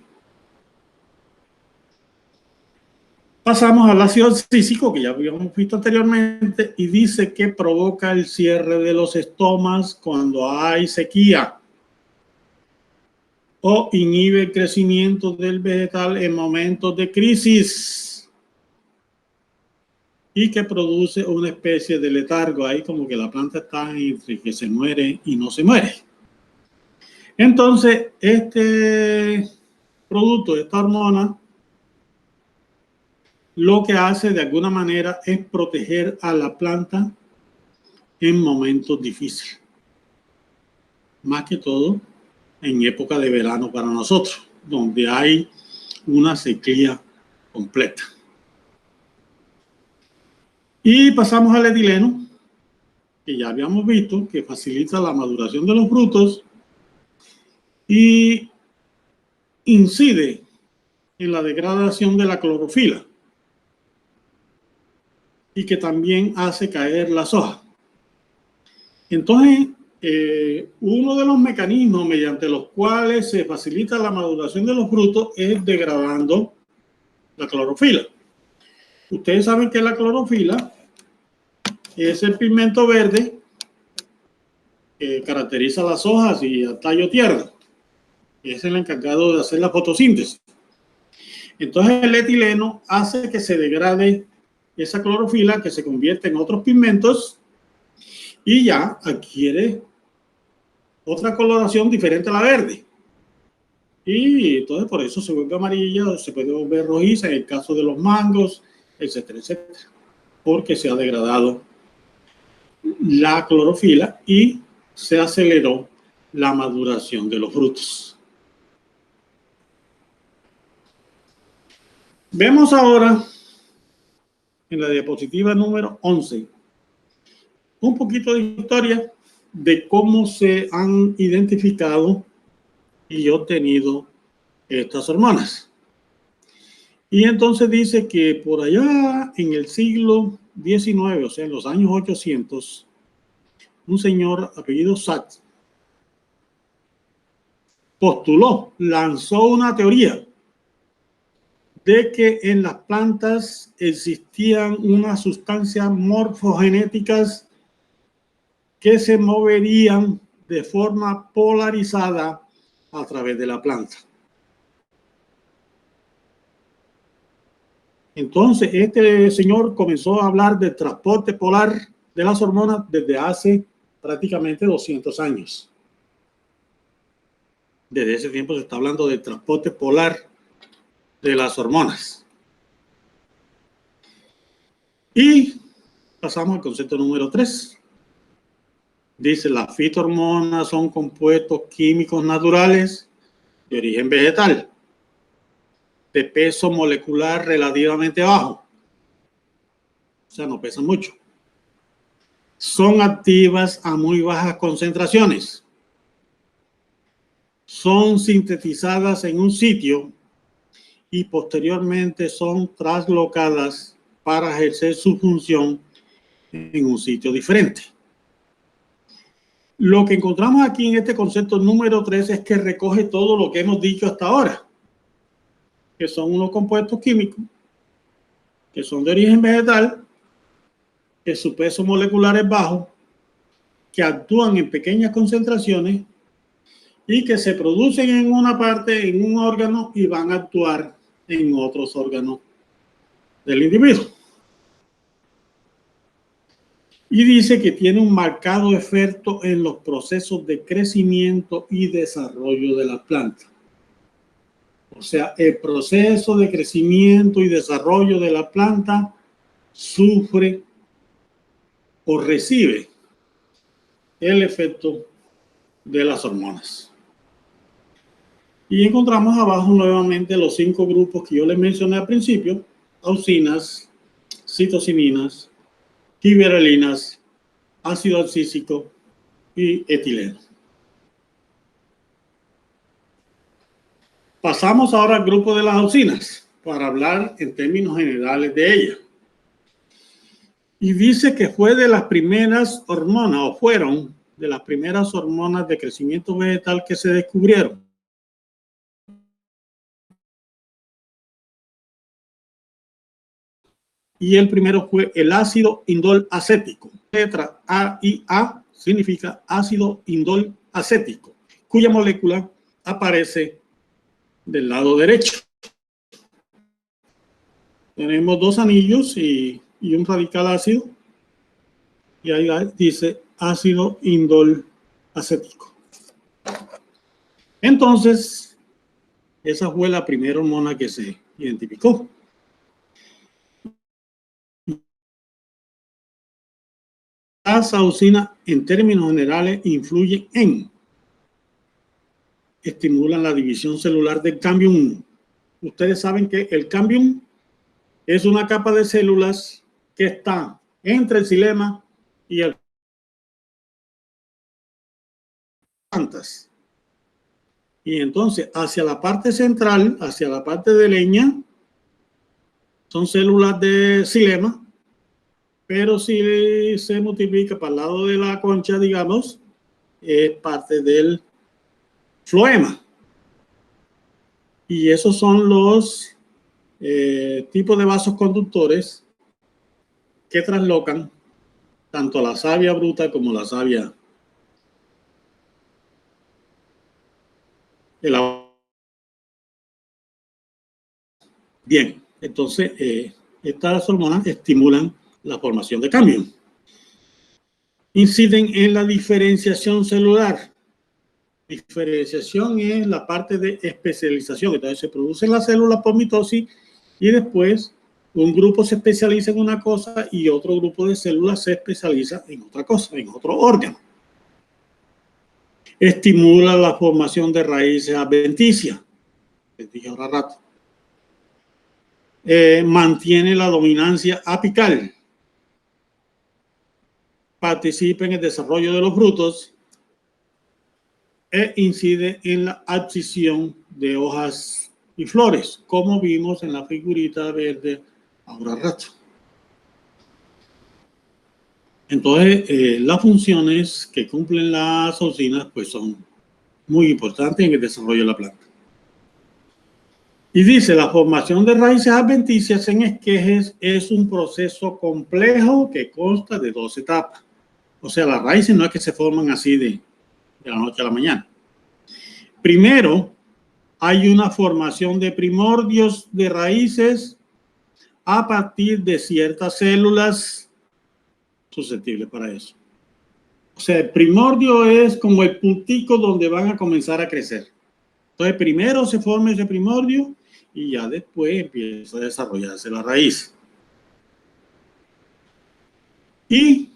Pasamos al ácido abscísico, que ya habíamos visto anteriormente, y dice que provoca el cierre de los estomas cuando hay sequía o inhibe el crecimiento del vegetal en momentos de crisis y que produce una especie de letargo ahí, como que la planta está entre que se muere y no se muere. Entonces, este producto, esta hormona, lo que hace de alguna manera es proteger a la planta en momentos difíciles. Más que todo en época de verano para nosotros, donde hay una sequía completa. Y pasamos al etileno, que ya habíamos visto que facilita la maduración de los frutos y incide en la degradación de la clorofila y que también hace caer las hojas. Entonces, uno de los mecanismos mediante los cuales se facilita la maduración de los frutos es degradando la clorofila. Ustedes saben que la clorofila es el pigmento verde que caracteriza las hojas y el tallo tierno. Es el encargado de hacer la fotosíntesis. Entonces el etileno hace que se degrade esa clorofila, que se convierte en otros pigmentos y ya adquiere otra coloración diferente a la verde. Y entonces por eso se vuelve amarilla, se puede volver rojiza en el caso de los mangos, etcétera, etcétera. Porque se ha degradado la clorofila y se aceleró la maduración de los frutos. Vemos ahora en la diapositiva número 11 un poquito de historia de cómo se han identificado y obtenido estas hormonas. Y entonces dice que por allá en el siglo XIX, o sea, en los años 800, un señor apellido Sachs postuló, lanzó una teoría de que en las plantas existían unas sustancias morfogenéticas que se moverían de forma polarizada a través de la planta. Entonces, este señor comenzó a hablar del transporte polar de las hormonas desde hace prácticamente 200 años. Desde ese tiempo se está hablando del transporte polar de las hormonas. Y pasamos al concepto número 3. Dice, las fitohormonas son compuestos químicos naturales de origen vegetal, de peso molecular relativamente bajo. O sea, no pesan mucho. Son activas a muy bajas concentraciones. Son sintetizadas en un sitio y posteriormente son traslocadas para ejercer su función en un sitio diferente. Lo que encontramos aquí en este concepto número 3 es que recoge todo lo que hemos dicho hasta ahora, que son unos compuestos químicos, que son de origen vegetal, que su peso molecular es bajo, que actúan en pequeñas concentraciones y que se producen en una parte, en un órgano, y van a actuar en otros órganos del individuo. Y dice que tiene un marcado efecto en los procesos de crecimiento y desarrollo de la planta. O sea, el proceso de crecimiento y desarrollo de la planta sufre o recibe el efecto de las hormonas. Y encontramos abajo nuevamente los 5 grupos que yo les mencioné al principio: auxinas, citocininas, gibberelinas, ácido abscísico y etileno. Pasamos ahora al grupo de las auxinas para hablar en términos generales de ellas. Y dice que fue de las primeras hormonas, o fueron de las primeras hormonas de crecimiento vegetal que se descubrieron. Y el primero fue el ácido indol acético. Letra A y A significa ácido indol acético, cuya molécula aparece del lado derecho. Tenemos 2 anillos y un radical ácido. Y ahí dice ácido indol acético. Entonces, esa fue la primera hormona que se identificó. Las auxinas, en términos generales, influyen en, estimulan la división celular del cambium. Ustedes saben que el cambium es una capa de células que está entre el xilema y el plantas. Y entonces, hacia la parte central, hacia la parte de leña, son células de xilema, pero si se multiplica para el lado de la concha, digamos, es parte del floema. Y esos son los tipos de vasos conductores que traslocan tanto la savia bruta como la savia elaborada. Bien, entonces estas hormonas estimulan la formación de cambio. Inciden en la diferenciación celular. Diferenciación es la parte de especialización. Entonces se producen las células por mitosis y después un grupo se especializa en una cosa y otro grupo de células se especializa en otra cosa, en otro órgano. Estimula la formación de raíces adventicias. Les dije ahora rato. Mantiene la dominancia apical. Participa en el desarrollo de los frutos e incide en la abscisión de hojas y flores, como vimos en la figurita verde ahora rato. Entonces, las funciones que cumplen las auxinas pues son muy importante en el desarrollo de la planta. Y dice, la formación de raíces adventicias en esquejes es un proceso complejo que consta de 2 etapas. O sea, las raíces no es que se forman así de la noche a la mañana. Primero, hay una formación de primordios de raíces a partir de ciertas células susceptibles para eso. O sea, el primordio es como el puntico donde van a comenzar a crecer. Entonces, primero se forma ese primordio y ya después empieza a desarrollarse la raíz. Y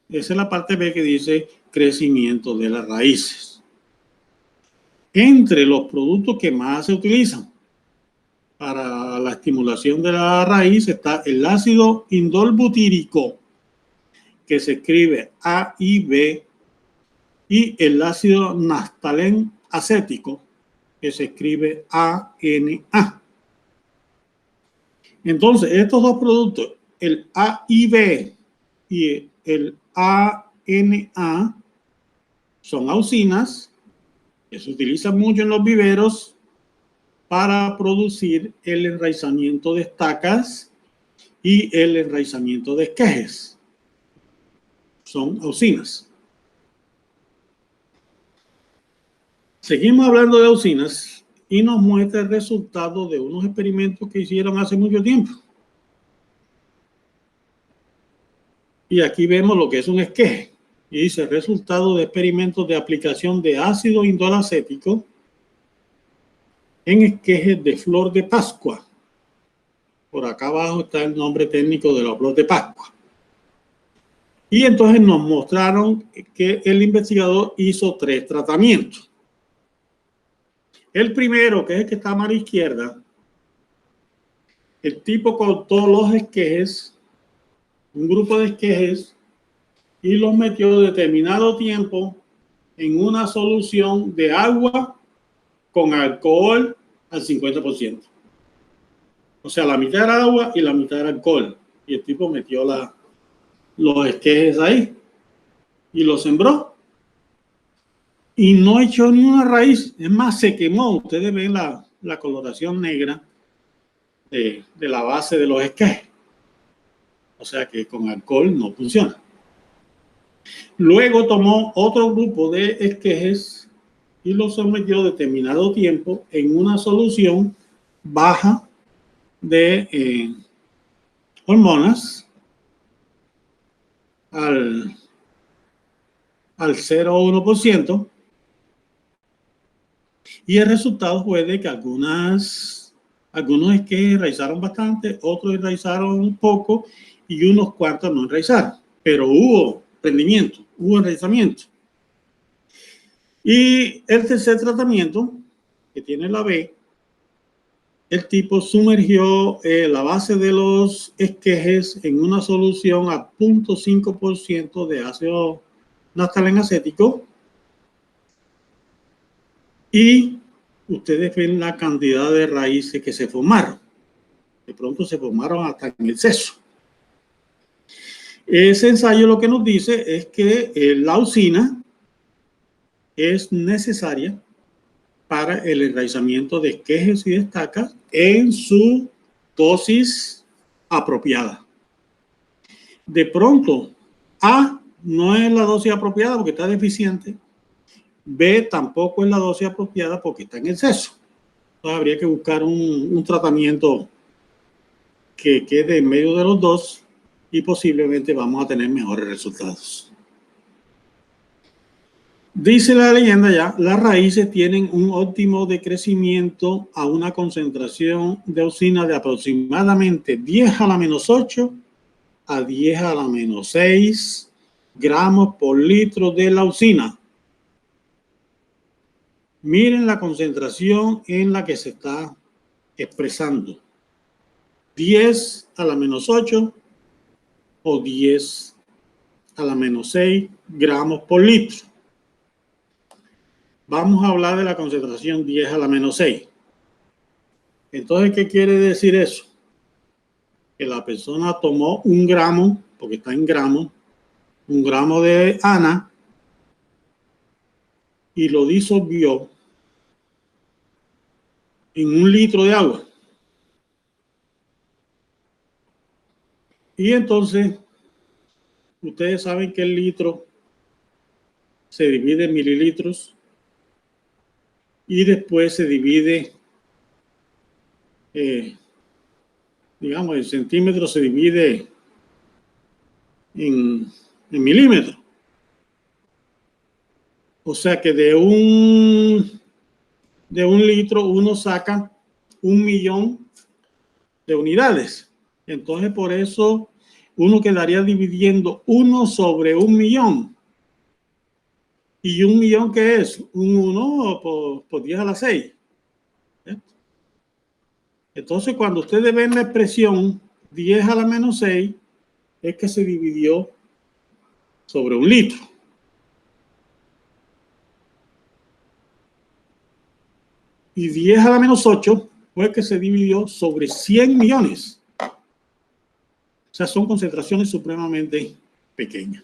esa es la parte B que dice crecimiento de las raíces. Entre los productos que más se utilizan para la estimulación de la raíz está el ácido indolbutírico, que se escribe AIB, y el ácido naftalén acético, que se escribe ANA. Entonces, estos dos productos, el AIB y el ANA, son auxinas que se utilizan mucho en los viveros para producir el enraizamiento de estacas y el enraizamiento de esquejes. Son auxinas. Seguimos hablando de auxinas y nos muestra el resultado de unos experimentos que hicieron hace mucho tiempo. Y aquí vemos lo que es un esqueje. Y dice, resultado de experimentos de aplicación de ácido indolacético en esquejes de flor de Pascua. Por acá abajo está el nombre técnico de la flor de Pascua. Y entonces nos mostraron que el investigador hizo 3 tratamientos. El primero, que es el que está a mano izquierda, el tipo cortó los esquejes, un grupo de esquejes, y los metió determinado tiempo en una solución de agua con alcohol al 50%. O sea, la mitad era agua y la mitad era alcohol. Y el tipo metió los esquejes ahí y los sembró. Y no echó ni una raíz. Es más, se quemó. Ustedes ven la coloración negra de la base de los esquejes. O sea que con alcohol no funciona. Luego tomó otro grupo de esquejes y los sometió determinado tiempo en una solución baja de hormonas al 0,1%, y el resultado fue de que algunos esquejes enraizaron bastante, otros enraizaron un poco y unos cuantos no enraizaron, pero hubo rendimiento, hubo enraizamiento. Y el tercer tratamiento, que tiene la B, el tipo sumergió la base de los esquejes en una solución a 0,5% de ácido naftalén acético, y ustedes ven la cantidad de raíces que se formaron. De pronto se formaron hasta en exceso. Ese ensayo lo que nos dice es que la auxina es necesaria para el enraizamiento de esquejes y de estacas en su dosis apropiada. De pronto, A no es la dosis apropiada porque está deficiente. B tampoco es la dosis apropiada porque está en exceso. Entonces habría que buscar un tratamiento que quede en medio de los dos y posiblemente vamos a tener mejores resultados. Dice la leyenda ya, las raíces tienen un óptimo de crecimiento a una concentración de auxina de aproximadamente 10 a la menos 8 a 10 a la menos 6 gramos por litro de la auxina. Miren la concentración en la que se está expresando. 10 a la menos 8 o 10 a la menos 6 gramos por litro. Vamos a hablar de la concentración 10 a la menos 6. Entonces, ¿qué quiere decir eso? Que la persona tomó 1 gramo, porque está en gramos, 1 gramo de ANA, y lo disolvió en 1 litro de agua. Y entonces, ustedes saben que el litro se divide en mililitros y después se divide, digamos, el centímetro se divide en milímetros. O sea que de un litro uno saca 1 millón de unidades. Entonces, por eso uno quedaría dividiendo 1 sobre 1 millón. ¿Y 1 millón qué es? Un 1 por 10 a la 6. Entonces, cuando ustedes ven la expresión 10 a la menos 6, es que se dividió sobre 1 litro. Y 10 a la menos 8 fue que se dividió sobre 100 millones. O sea, son concentraciones supremamente pequeñas.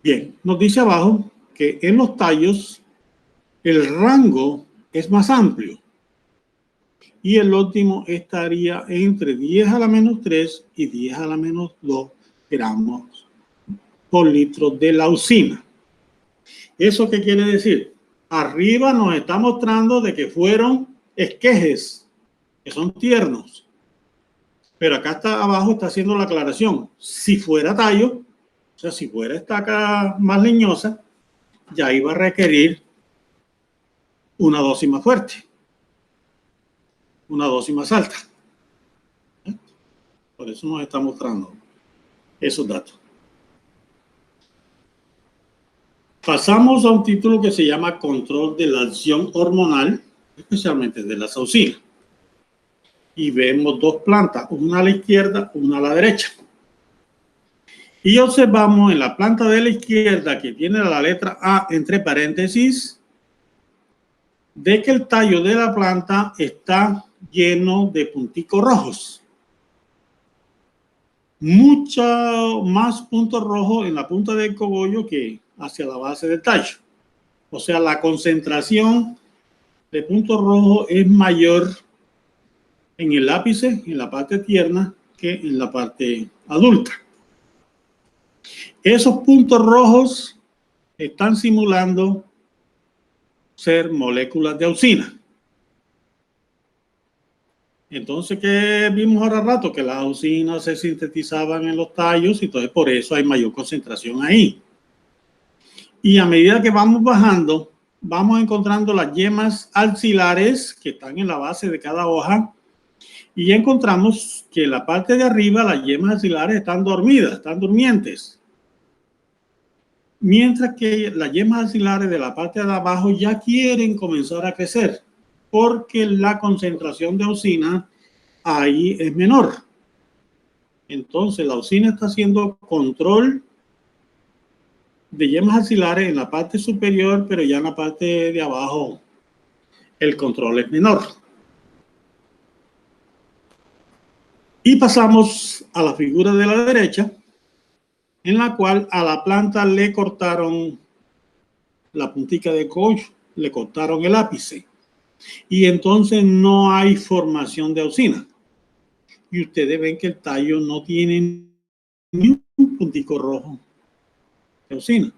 Bien, nos dice abajo que en los tallos el rango es más amplio y el óptimo estaría entre 10 a la menos 3 y 10 a la menos 2 gramos por litro de leucina. ¿Eso qué quiere decir? Arriba nos está mostrando de que fueron esquejes, que son tiernos. Pero acá abajo está haciendo la aclaración. Si fuera tallo, o sea, si fuera estaca más leñosa, ya iba a requerir una dosis más fuerte, una dosis más alta. Por eso nos está mostrando esos datos. Pasamos a un título que se llama Control de la acción hormonal, especialmente de la saucina. Y vemos 2 plantas, una a la izquierda, una a la derecha. Y observamos en la planta de la izquierda, que tiene la letra A entre paréntesis, de que el tallo de la planta está lleno de punticos rojos. Mucho más puntos rojos en la punta del cogollo que hacia la base del tallo. O sea, la concentración de puntos rojos es mayor en el ápice, en la parte tierna, que en la parte adulta. Esos puntos rojos están simulando ser moléculas de auxina. Entonces, ¿qué vimos ahora rato? Que las auxinas se sintetizaban en los tallos y entonces por eso hay mayor concentración ahí. Y a medida que vamos bajando, vamos encontrando las yemas axilares que están en la base de cada hoja y encontramos que en la parte de arriba las yemas axilares están dormidas, están durmientes. Mientras que las yemas axilares de la parte de abajo ya quieren comenzar a crecer porque la concentración de auxina ahí es menor. Entonces la auxina está haciendo control de yemas axilares en la parte superior, pero ya en la parte de abajo el control es menor. Y pasamos a la figura de la derecha, en la cual a la planta le cortaron la puntica de cogollo, le cortaron el ápice. Y entonces no hay formación de auxina. Y ustedes ven que el tallo no tiene ni un puntico rojo de auxina.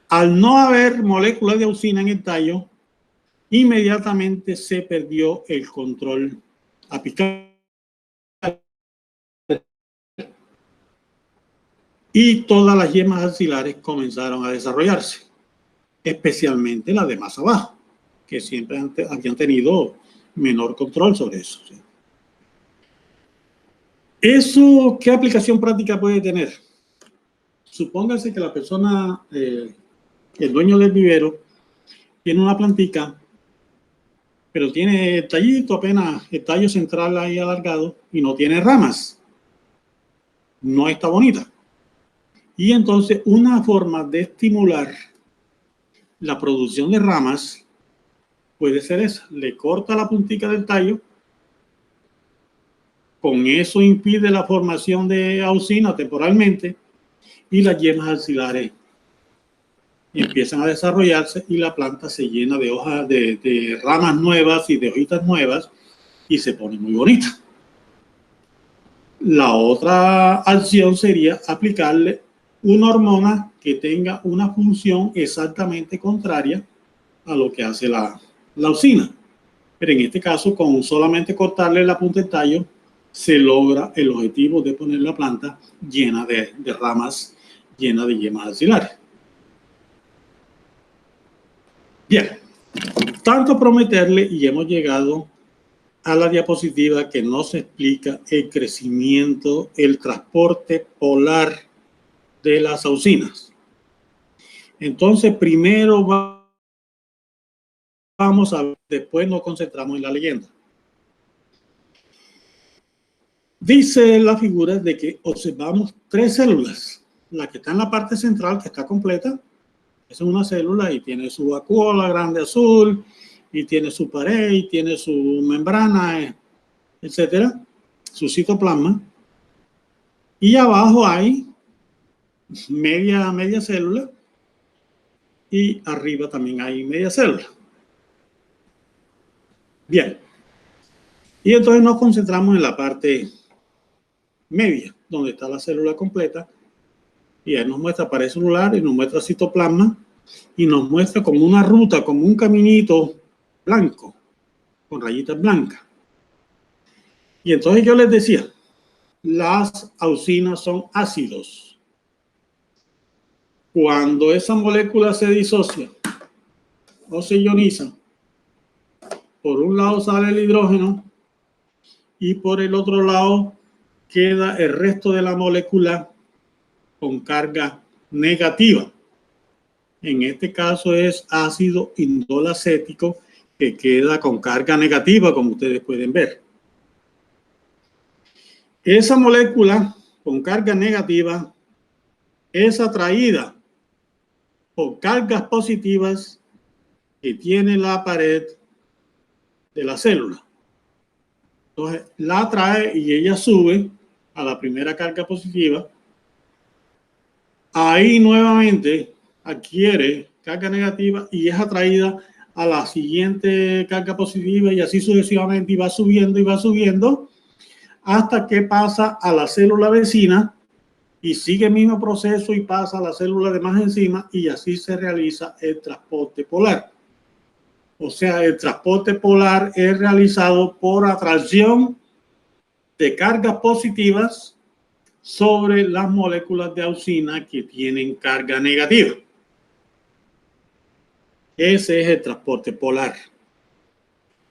Al no haber moléculas de auxina en el tallo, inmediatamente se perdió el control apical. Y todas las yemas axilares comenzaron a desarrollarse, especialmente las de más abajo, que siempre habían tenido menor control sobre eso. ¿Eso qué aplicación práctica puede tener? Supóngase que la persona, el dueño del vivero, tiene una plantica, pero tiene tallito apenas, el tallo central ahí alargado y no tiene ramas. No está bonita. Y entonces una forma de estimular la producción de ramas puede ser esa. Le corta la puntica del tallo. Con eso impide la formación de auxina temporalmente y las yemas axilares y empiezan a desarrollarse y la planta se llena de hojas, de ramas nuevas y de hojitas nuevas y se pone muy bonita. La otra acción sería aplicarle una hormona que tenga una función exactamente contraria a lo que hace la auxina. Pero en este caso, con solamente cortarle la punta del tallo, se logra el objetivo de poner la planta llena de ramas, llena de yemas axilares. Bien, tanto prometerle y hemos llegado a la diapositiva que nos explica el crecimiento, el transporte polar de las auxinas. Entonces, primero vamos a ver, después nos concentramos en la leyenda. Dice la figura de que observamos 3 células. La que está en la parte central, que está completa, es una célula y tiene su vacuola grande azul, y tiene su pared, y tiene su membrana, etcétera, su citoplasma. Y abajo hay media célula, y arriba también hay media célula. Bien. Y entonces nos concentramos en la parte media, donde está la célula completa, y ahí nos muestra pared celular y nos muestra citoplasma y nos muestra como una ruta, como un caminito blanco, con rayitas blancas. Y entonces yo les decía, las auxinas son ácidos. Cuando esa molécula se disocia o se ioniza, por un lado sale el hidrógeno y por el otro lado queda el resto de la molécula con carga negativa. En este caso es ácido indol acético que queda con carga negativa, como ustedes pueden ver. Esa molécula con carga negativa es atraída por cargas positivas que tiene la pared de la célula. Entonces la atrae y ella sube a la primera carga positiva. Ahí nuevamente adquiere carga negativa y es atraída a la siguiente carga positiva y así sucesivamente, y va subiendo hasta que pasa a la célula vecina y sigue el mismo proceso y pasa a la célula de más encima, y así se realiza el transporte polar. O sea, el transporte polar es realizado por atracción de cargas positivas sobre las moléculas de auxina que tienen carga negativa. Ese es el transporte polar.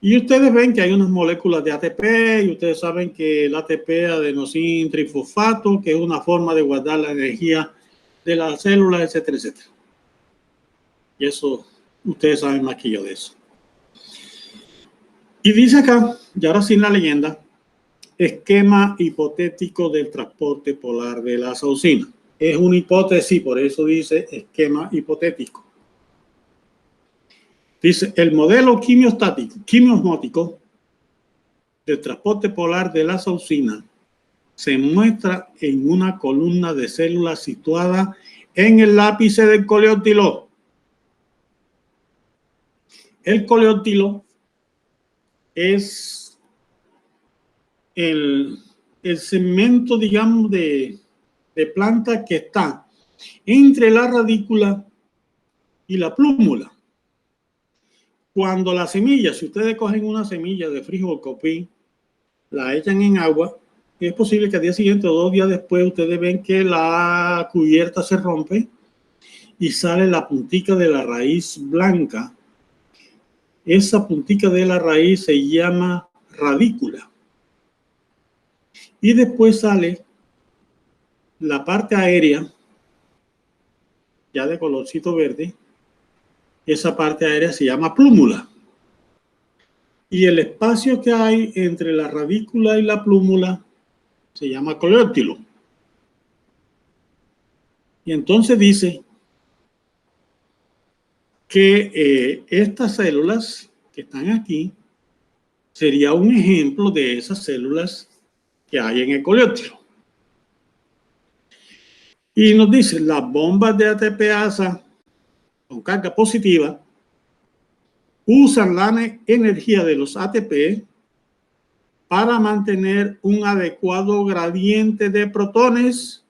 Y ustedes ven que hay unas moléculas de ATP, y ustedes saben que el ATP, adenosin trifosfato, que es una forma de guardar la energía de las células, etcétera, etcétera. Y eso, ustedes saben más que yo de eso. Y dice acá, y ahora sin la leyenda, esquema hipotético del transporte polar de las auxinas. Es una hipótesis, por eso dice esquema hipotético. Dice, el modelo quimiosmótico del transporte polar de las auxinas se muestra en una columna de células situada en el ápice del coleóptilo. El coleóptilo es el segmento, digamos, de planta que está entre la radícula y la plúmula. Cuando la semilla, si ustedes cogen una semilla de frijol copí, la echan en agua, es posible que al día siguiente o 2 días después ustedes ven que la cubierta se rompe y sale la puntica de la raíz blanca. Esa puntica de la raíz se llama radícula. Y después sale la parte aérea, ya de colorcito verde. Esa parte aérea se llama plúmula. Y el espacio que hay entre la radícula y la plúmula se llama coleóptilo. Y entonces dice que estas células que están aquí sería un ejemplo de esas células que hay en el coleóptilo. Y nos dice, las bombas de ATPasa con carga positiva usan la energía de los ATP para mantener un adecuado gradiente de protones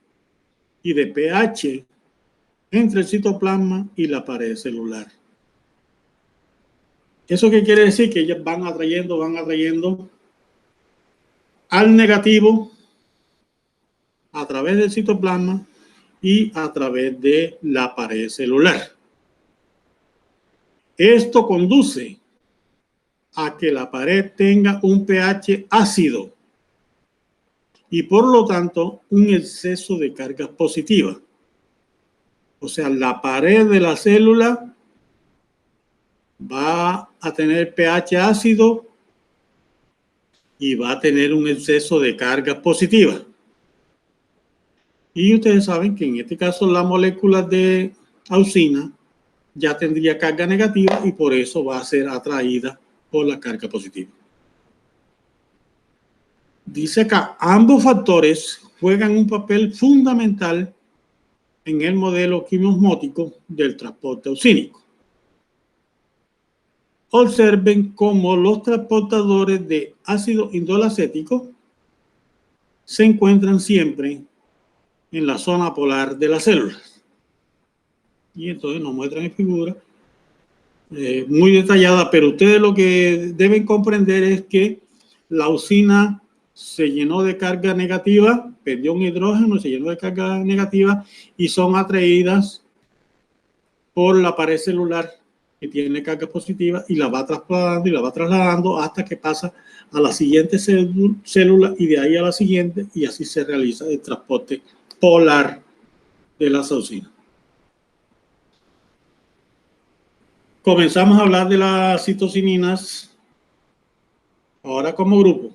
y de pH entre el citoplasma y la pared celular. ¿Eso qué quiere decir? Que ellas van atrayendo al negativo a través del citoplasma y a través de la pared celular. Esto conduce a que la pared tenga un pH ácido y por lo tanto un exceso de carga positiva. O sea, la pared de la célula va a tener pH ácido y va a tener un exceso de carga positiva. Y ustedes saben que en este caso la molécula de auxina ya tendría carga negativa y por eso va a ser atraída por la carga positiva. Dice acá, ambos factores juegan un papel fundamental en el modelo quimiosmótico del transporte auxínico. Observen cómo los transportadores de ácido indolacético se encuentran siempre en la zona polar de las células. Y entonces nos muestran en figura muy detallada, pero ustedes lo que deben comprender es que la auxina se llenó de carga negativa, perdió un hidrógeno, se llenó de carga negativa y son atraídas por la pared celular que tiene carga positiva y la va trasladando y la va trasladando hasta que pasa a la siguiente célula y de ahí a la siguiente, y así se realiza el transporte polar de las auxinas. Comenzamos a hablar de las citocininas ahora como grupo.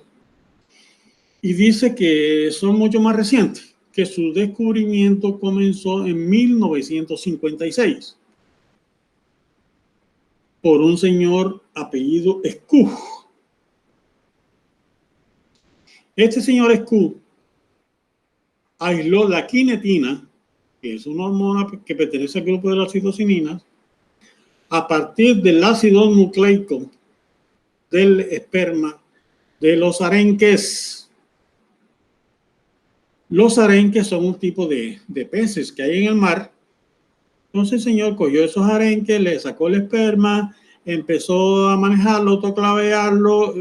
Y dice que son mucho más recientes, que su descubrimiento comenzó en 1956 por un señor apellido Scoop. Este señor Scoop aisló la quinetina, que es una hormona que pertenece al grupo de las citocininas, a partir del ácido nucleico del esperma de los arenques. Los arenques son un tipo de peces que hay en el mar. Entonces el señor cogió esos arenques, le sacó el esperma, empezó a manejarlo, autoclavearlo,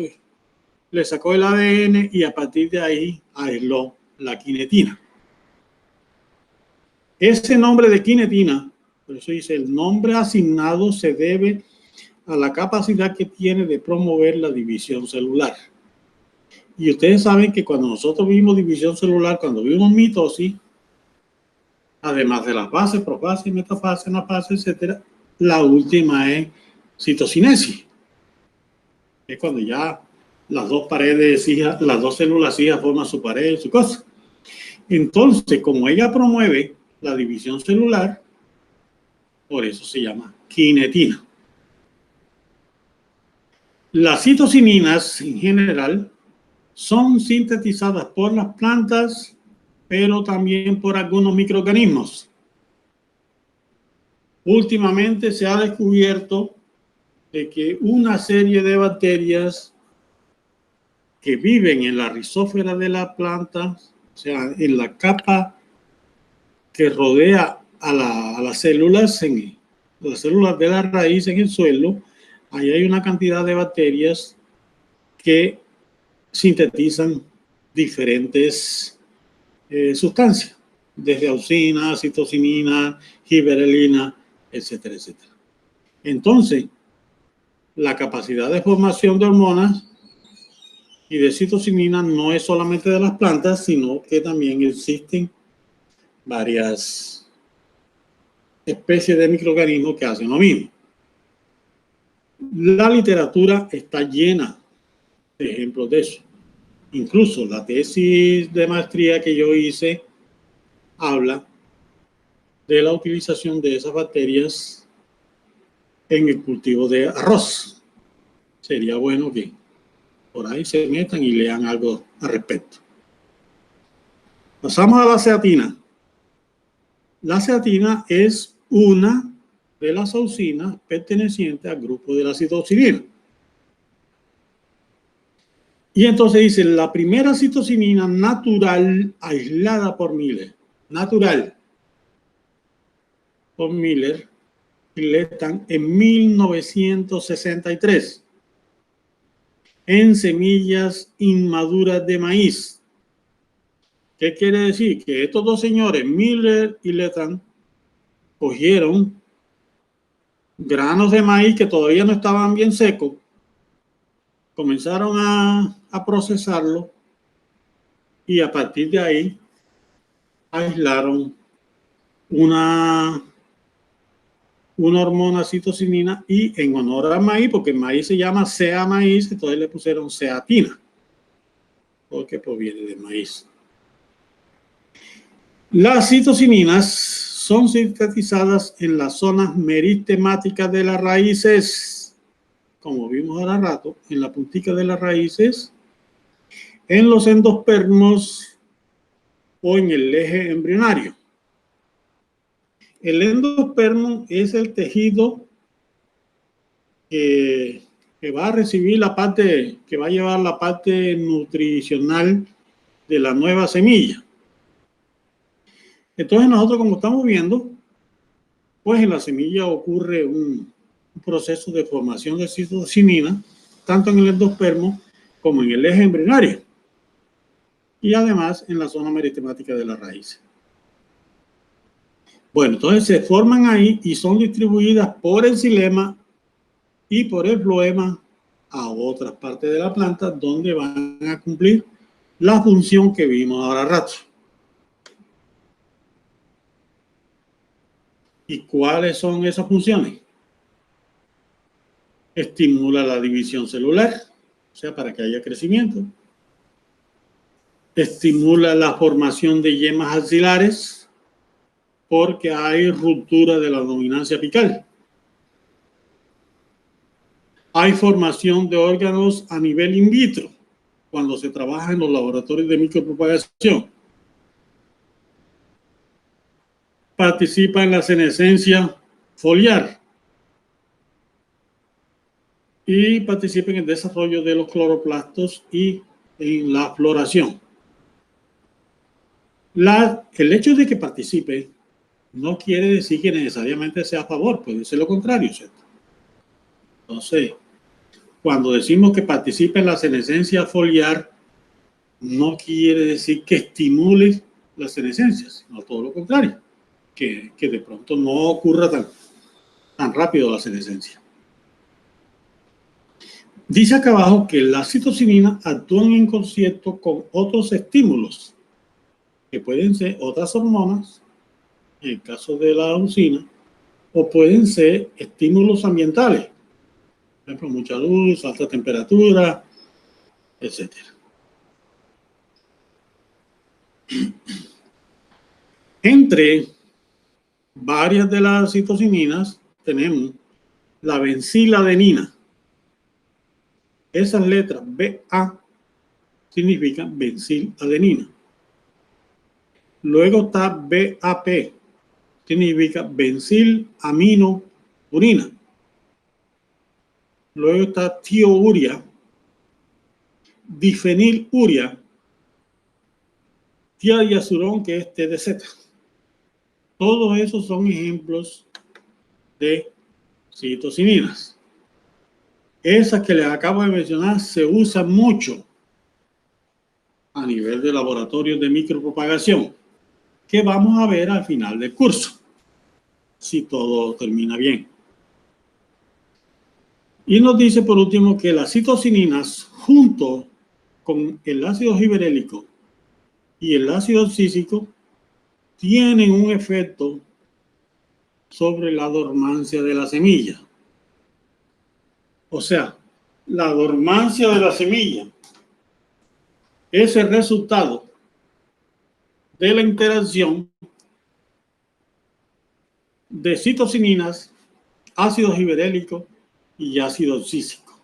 le sacó el ADN y a partir de ahí aisló la quinetina. Ese nombre de quinetina, por eso dice, el nombre asignado se debe a la capacidad que tiene de promover la división celular. Y ustedes saben que cuando nosotros vimos división celular, cuando vimos mitosis, además de las bases, profase, metafase, anafase, etcétera, la última es citocinesis. Es cuando ya las dos paredes hijas, las dos células hijas forman su pared, su cosa. Entonces, como ella promueve la división celular, por eso se llama quinetina. Las citocininas en general son sintetizadas por las plantas, pero también por algunos microorganismos. Últimamente se ha descubierto de que una serie de bacterias que viven en la rizósfera de la planta, o sea, en la capa que rodea a las células, las células de la raíz en el suelo, ahí hay una cantidad de bacterias que sintetizan diferentes sustancias, desde auxina, citocinina, giberelina, etcétera, etcétera. Entonces, la capacidad de formación de hormonas y de citocinina no es solamente de las plantas, sino que también existen varias especies de microorganismos que hacen lo mismo. La literatura está llena de ejemplos de eso. Incluso la tesis de maestría que yo hice habla de la utilización de esas bacterias en el cultivo de arroz. Sería bueno que por ahí se metan y lean algo al respecto. Pasamos a la ceatina. La ceatina es una de las auxinas pertenecientes al grupo de la citocinina. Y entonces dice, la primera citocinina natural aislada por Miller, natural por Miller, Letan en 1963 en semillas inmaduras de maíz. ¿Qué quiere decir? Que estos dos señores, Miller y Letan, cogieron granos de maíz que todavía no estaban bien secos, comenzaron a procesarlo y a partir de ahí aislaron una hormona citocinina y en honor al maíz, porque el maíz se llama sea maíz, entonces le pusieron ceatina, porque proviene del maíz. Las citocininas son sintetizadas en las zonas meristemáticas de las raíces, como vimos hace rato, en la puntica de las raíces, en los endospermos o en el eje embrionario. El endospermo es el tejido que va a recibir la parte, que va a llevar la parte nutricional de la nueva semilla. Entonces nosotros, como estamos viendo, pues en la semilla ocurre un proceso de formación de citocinina, tanto en el endospermo como en el eje embrionario, y además en la zona meristemática de la raíz. Bueno, entonces se forman ahí y son distribuidas por el xilema y por el floema a otras partes de la planta donde van a cumplir la función que vimos ahora rato. ¿Y cuáles son esas funciones? Estimula la división celular, o sea, para que haya crecimiento. Estimula la formación de yemas axilares, porque hay ruptura de la dominancia apical. Hay formación de órganos a nivel in vitro, cuando se trabaja en los laboratorios de micropropagación. Participa en la senescencia foliar y participa en el desarrollo de los cloroplastos y en la floración. El hecho de que participe no quiere decir que necesariamente sea a favor, puede ser lo contrario, ¿cierto? Entonces, cuando decimos que participa en la senescencia foliar, no quiere decir que estimule la senescencia, sino todo lo contrario, que de pronto no ocurra tan rápido la senescencia. Dice acá abajo que las citocininas actúan en concierto con otros estímulos, que pueden ser otras hormonas, en el caso de la auxina, o pueden ser estímulos ambientales, por ejemplo, mucha luz, alta temperatura, etc. Entre varias de las citocininas tenemos la benciladenina. Esas letras BA significan benciladenina. Luego está BAP, significa benzilaminourina. Luego está tiouria, difeniluria, tiadiazurón, que es TDZ. Todos esos son ejemplos de citocininas. Esas que les acabo de mencionar se usan mucho a nivel de laboratorios de micropropagación, que vamos a ver al final del curso, si todo termina bien. Y nos dice por último que las citocininas, junto con el ácido giberélico y el ácido abscísico, tienen un efecto sobre la dormancia de la semilla. O sea, la dormancia de la semilla es el resultado de la interacción de citocininas, ácido giberélico y ácido abscísico.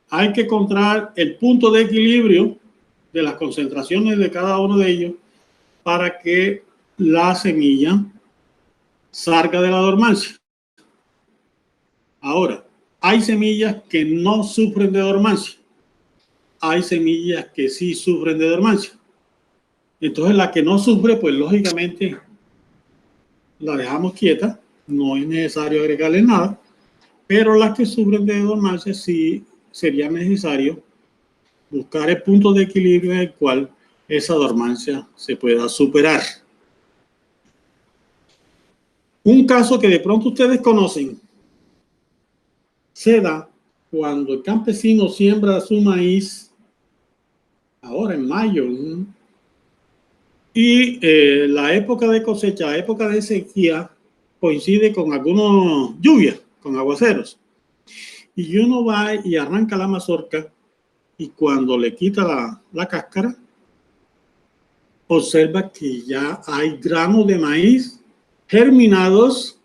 Hay que encontrar el punto de equilibrio de las concentraciones de cada uno de ellos para que la semilla salga de la dormancia. Ahora, hay semillas que no sufren de dormancia. Hay semillas que sí sufren de dormancia. Entonces, la que no sufre, pues lógicamente la dejamos quieta. No es necesario agregarle nada. Pero las que sufren de dormancia sí sería necesario buscar el punto de equilibrio en el cual esa dormancia se pueda superar. Un caso que de pronto ustedes conocen se da cuando el campesino siembra su maíz ahora en mayo, y la época de cosecha, la época de sequía coincide con algunas lluvias, con aguaceros, y uno va y arranca la mazorca y cuando le quita la cáscara observa que ya hay granos de maíz germinados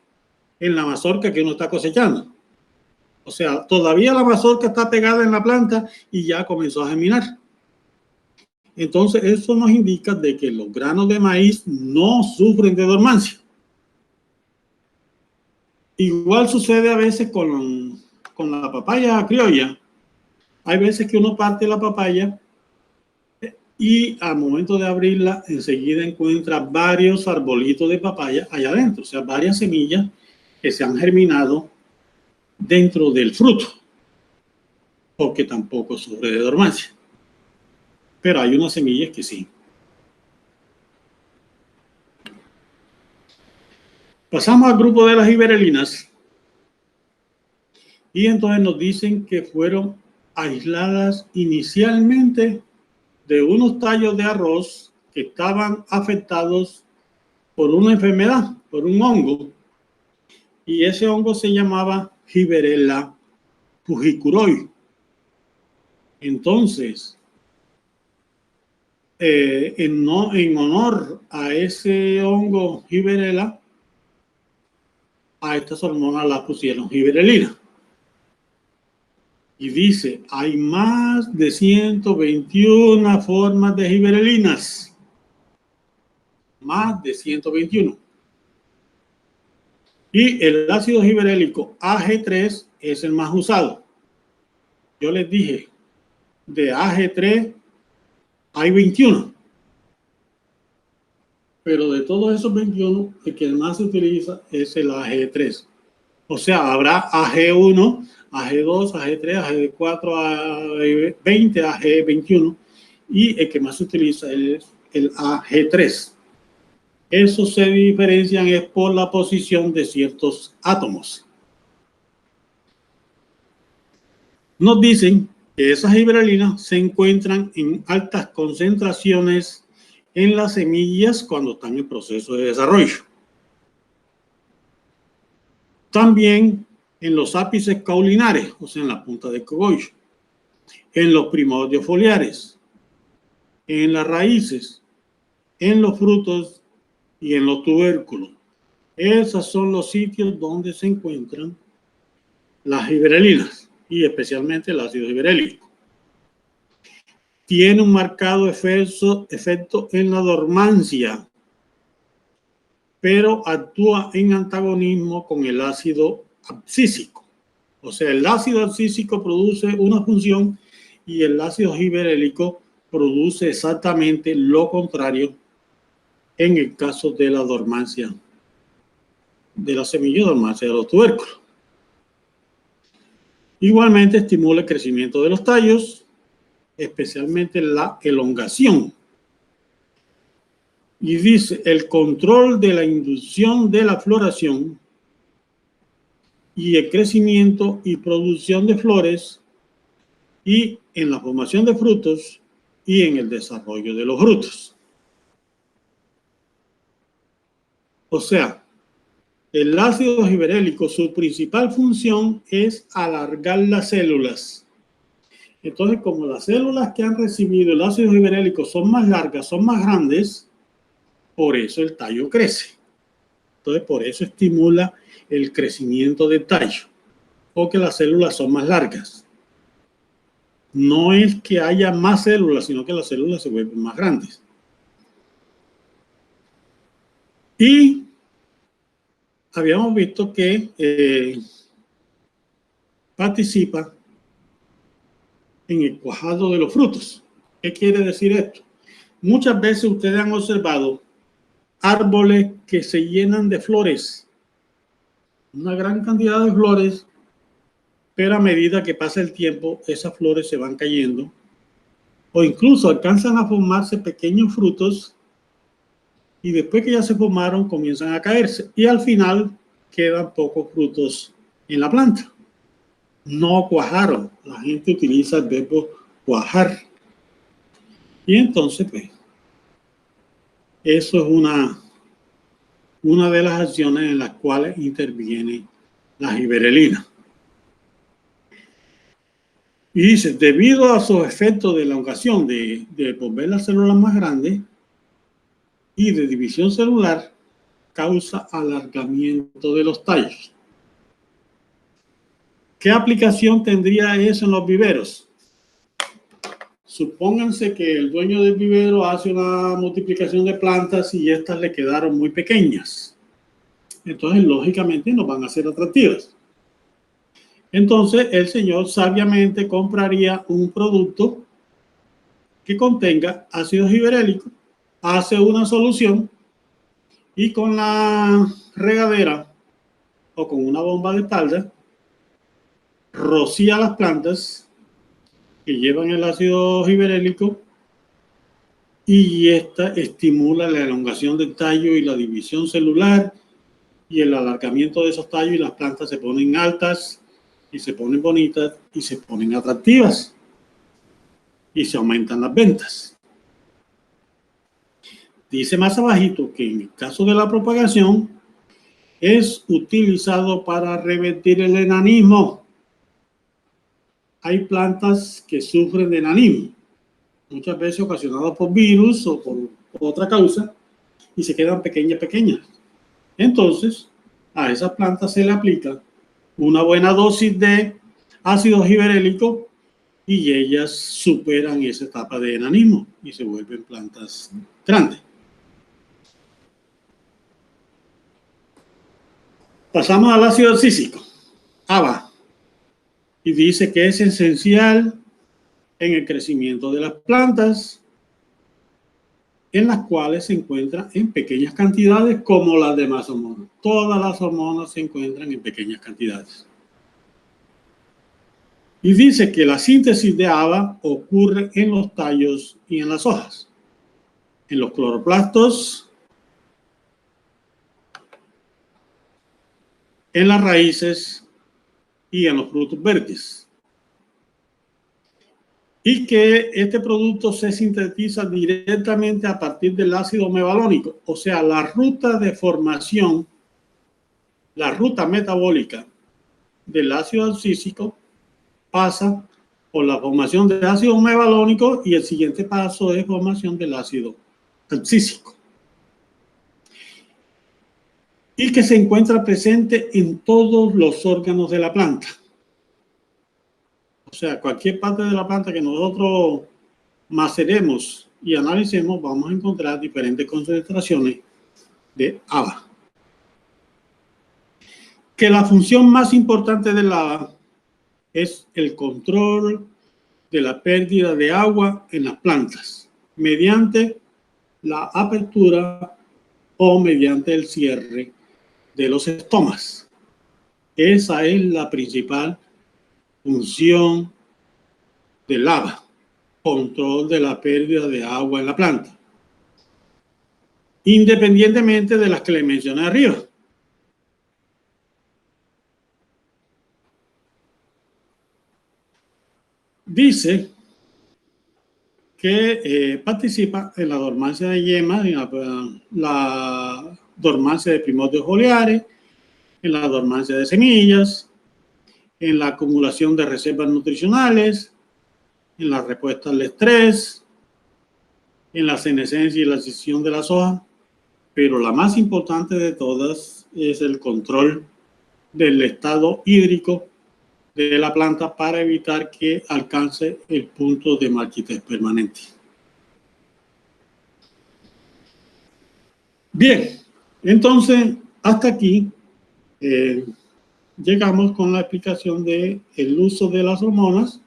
en la mazorca que uno está cosechando. O sea, todavía la mazorca está pegada en la planta y ya comenzó a germinar. Entonces, eso nos indica de que los granos de maíz no sufren de dormancia. Igual sucede a veces con la papaya criolla. Hay veces que uno parte la papaya y al momento de abrirla, enseguida encuentra varios arbolitos de papaya allá adentro. O sea, varias semillas que se han germinado dentro del fruto, porque tampoco sufre de dormancia. Pero hay unas semillas que sí. Pasamos al grupo de las giberelinas y entonces nos dicen que fueron aisladas inicialmente de unos tallos de arroz que estaban afectados por una enfermedad, por un hongo, y ese hongo se llamaba Giberella fujicuroi. Entonces, en honor a ese hongo Giberella, a estas hormonas las pusieron giberelina. Y dice, hay más de 121 formas de giberelinas. Más de 121. Y el ácido giberélico AG3 es el más usado. Yo les dije, de AG3 hay 21. Pero de todos esos 21, el que más se utiliza es el AG3. O sea, habrá AG1, AG2, AG3, AG4, AG20, AG21. Y el que más se utiliza es el AG3. Esos se diferencian es por la posición de ciertos átomos. Nos dicen que esas giberelinas se encuentran en altas concentraciones en las semillas cuando están en proceso de desarrollo. También en los ápices caulinares, o sea, en la punta del cogollo, en los primordios foliares, en las raíces, en los frutos y en los tubérculos. Esos son los sitios donde se encuentran las giberelinas y especialmente el ácido giberélico. Tiene un marcado efecto en la dormancia, pero actúa en antagonismo con el ácido abscísico. O sea, el ácido abscísico produce una función y el ácido giberélico produce exactamente lo contrario en el caso de la dormancia de la semilla, dormancia de los tubérculos. Igualmente estimula el crecimiento de los tallos, especialmente la elongación. Y dice, el control de la inducción de la floración y el crecimiento y producción de flores y en la formación de frutos y en el desarrollo de los frutos. O sea, el ácido giberélico, su principal función es alargar las células. Entonces, como las células que han recibido el ácido giberélico son más largas, son más grandes, por eso el tallo crece. Entonces, por eso estimula el crecimiento del tallo, porque las células son más largas. No es que haya más células, sino que las células se vuelven más grandes. Y habíamos visto que participa en el cuajado de los frutos. ¿Qué quiere decir esto? Muchas veces ustedes han observado árboles que se llenan de flores, una gran cantidad de flores, pero a medida que pasa el tiempo, esas flores se van cayendo o incluso alcanzan a formarse pequeños frutos y después que ya se formaron comienzan a caerse y al final quedan pocos frutos en la planta. No cuajaron. La gente utiliza el verbo cuajar. Y entonces, pues, eso es una de las acciones en las cuales interviene la giberelina. Y dice, debido a sus efectos de elongación, de volver las células más grandes y de división celular, causa alargamiento de los tallos. ¿Qué aplicación tendría eso en los viveros? Supónganse que el dueño del vivero hace una multiplicación de plantas y estas le quedaron muy pequeñas. Entonces, lógicamente, no van a ser atractivas. Entonces, el señor sabiamente compraría un producto que contenga ácido giberélico, hace una solución y con la regadera o con una bomba de espalda rocía las plantas que llevan el ácido giberélico y esta estimula la elongación del tallo y la división celular y el alargamiento de esos tallos y las plantas se ponen altas y se ponen bonitas y se ponen atractivas y se aumentan las ventas. Dice más abajito que en el caso de la propagación es utilizado para revertir el enanismo. Hay plantas que sufren de enanismo, muchas veces ocasionadas por virus o por otra causa, y se quedan pequeñas. Entonces, a esas plantas se le aplica una buena dosis de ácido giberélico y ellas superan esa etapa de enanismo y se vuelven plantas grandes. Pasamos al ácido abscísico, ABA, y dice que es esencial en el crecimiento de las plantas, en las cuales se encuentra en pequeñas cantidades como las demás hormonas. Todas las hormonas se encuentran en pequeñas cantidades. Y dice que la síntesis de ABA ocurre en los tallos y en las hojas, en los cloroplastos, en las raíces y en los frutos verdes. Y que este producto se sintetiza directamente a partir del ácido mevalónico, o sea, la ruta de formación, la ruta metabólica del ácido abscísico pasa por la formación del ácido mevalónico y el siguiente paso es formación del ácido abscísico. Y que se encuentra presente en todos los órganos de la planta. O sea, cualquier parte de la planta que nosotros maceremos y analicemos, vamos a encontrar diferentes concentraciones de ABA. Que la función más importante del ABA es el control de la pérdida de agua en las plantas mediante la apertura o mediante el cierre de los estomas. Esa es la principal función del ABA, control de la pérdida de agua en la planta, independientemente de las que le mencioné arriba. Dice que participa en la dormancia de yemas, en la dormancia de primordios foliares, en la dormancia de semillas, en la acumulación de reservas nutricionales, en la respuesta al estrés, en la senescencia y la escisión de las hojas, pero la más importante de todas es el control del estado hídrico de la planta para evitar que alcance el punto de marchitez permanente. Bien, entonces hasta aquí llegamos con la explicación del uso de las hormonas.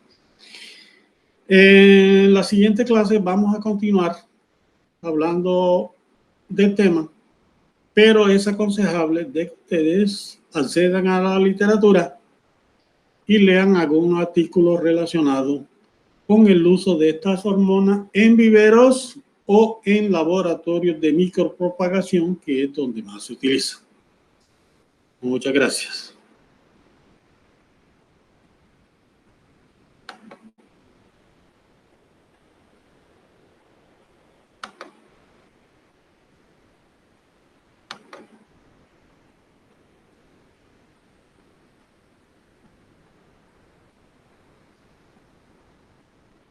En la siguiente clase vamos a continuar hablando del tema, pero es aconsejable de que ustedes accedan a la literatura y lean algún artículo relacionado con el uso de estas hormonas en viveros o en laboratorios de micropropagación, que es donde más se utiliza. Muchas gracias.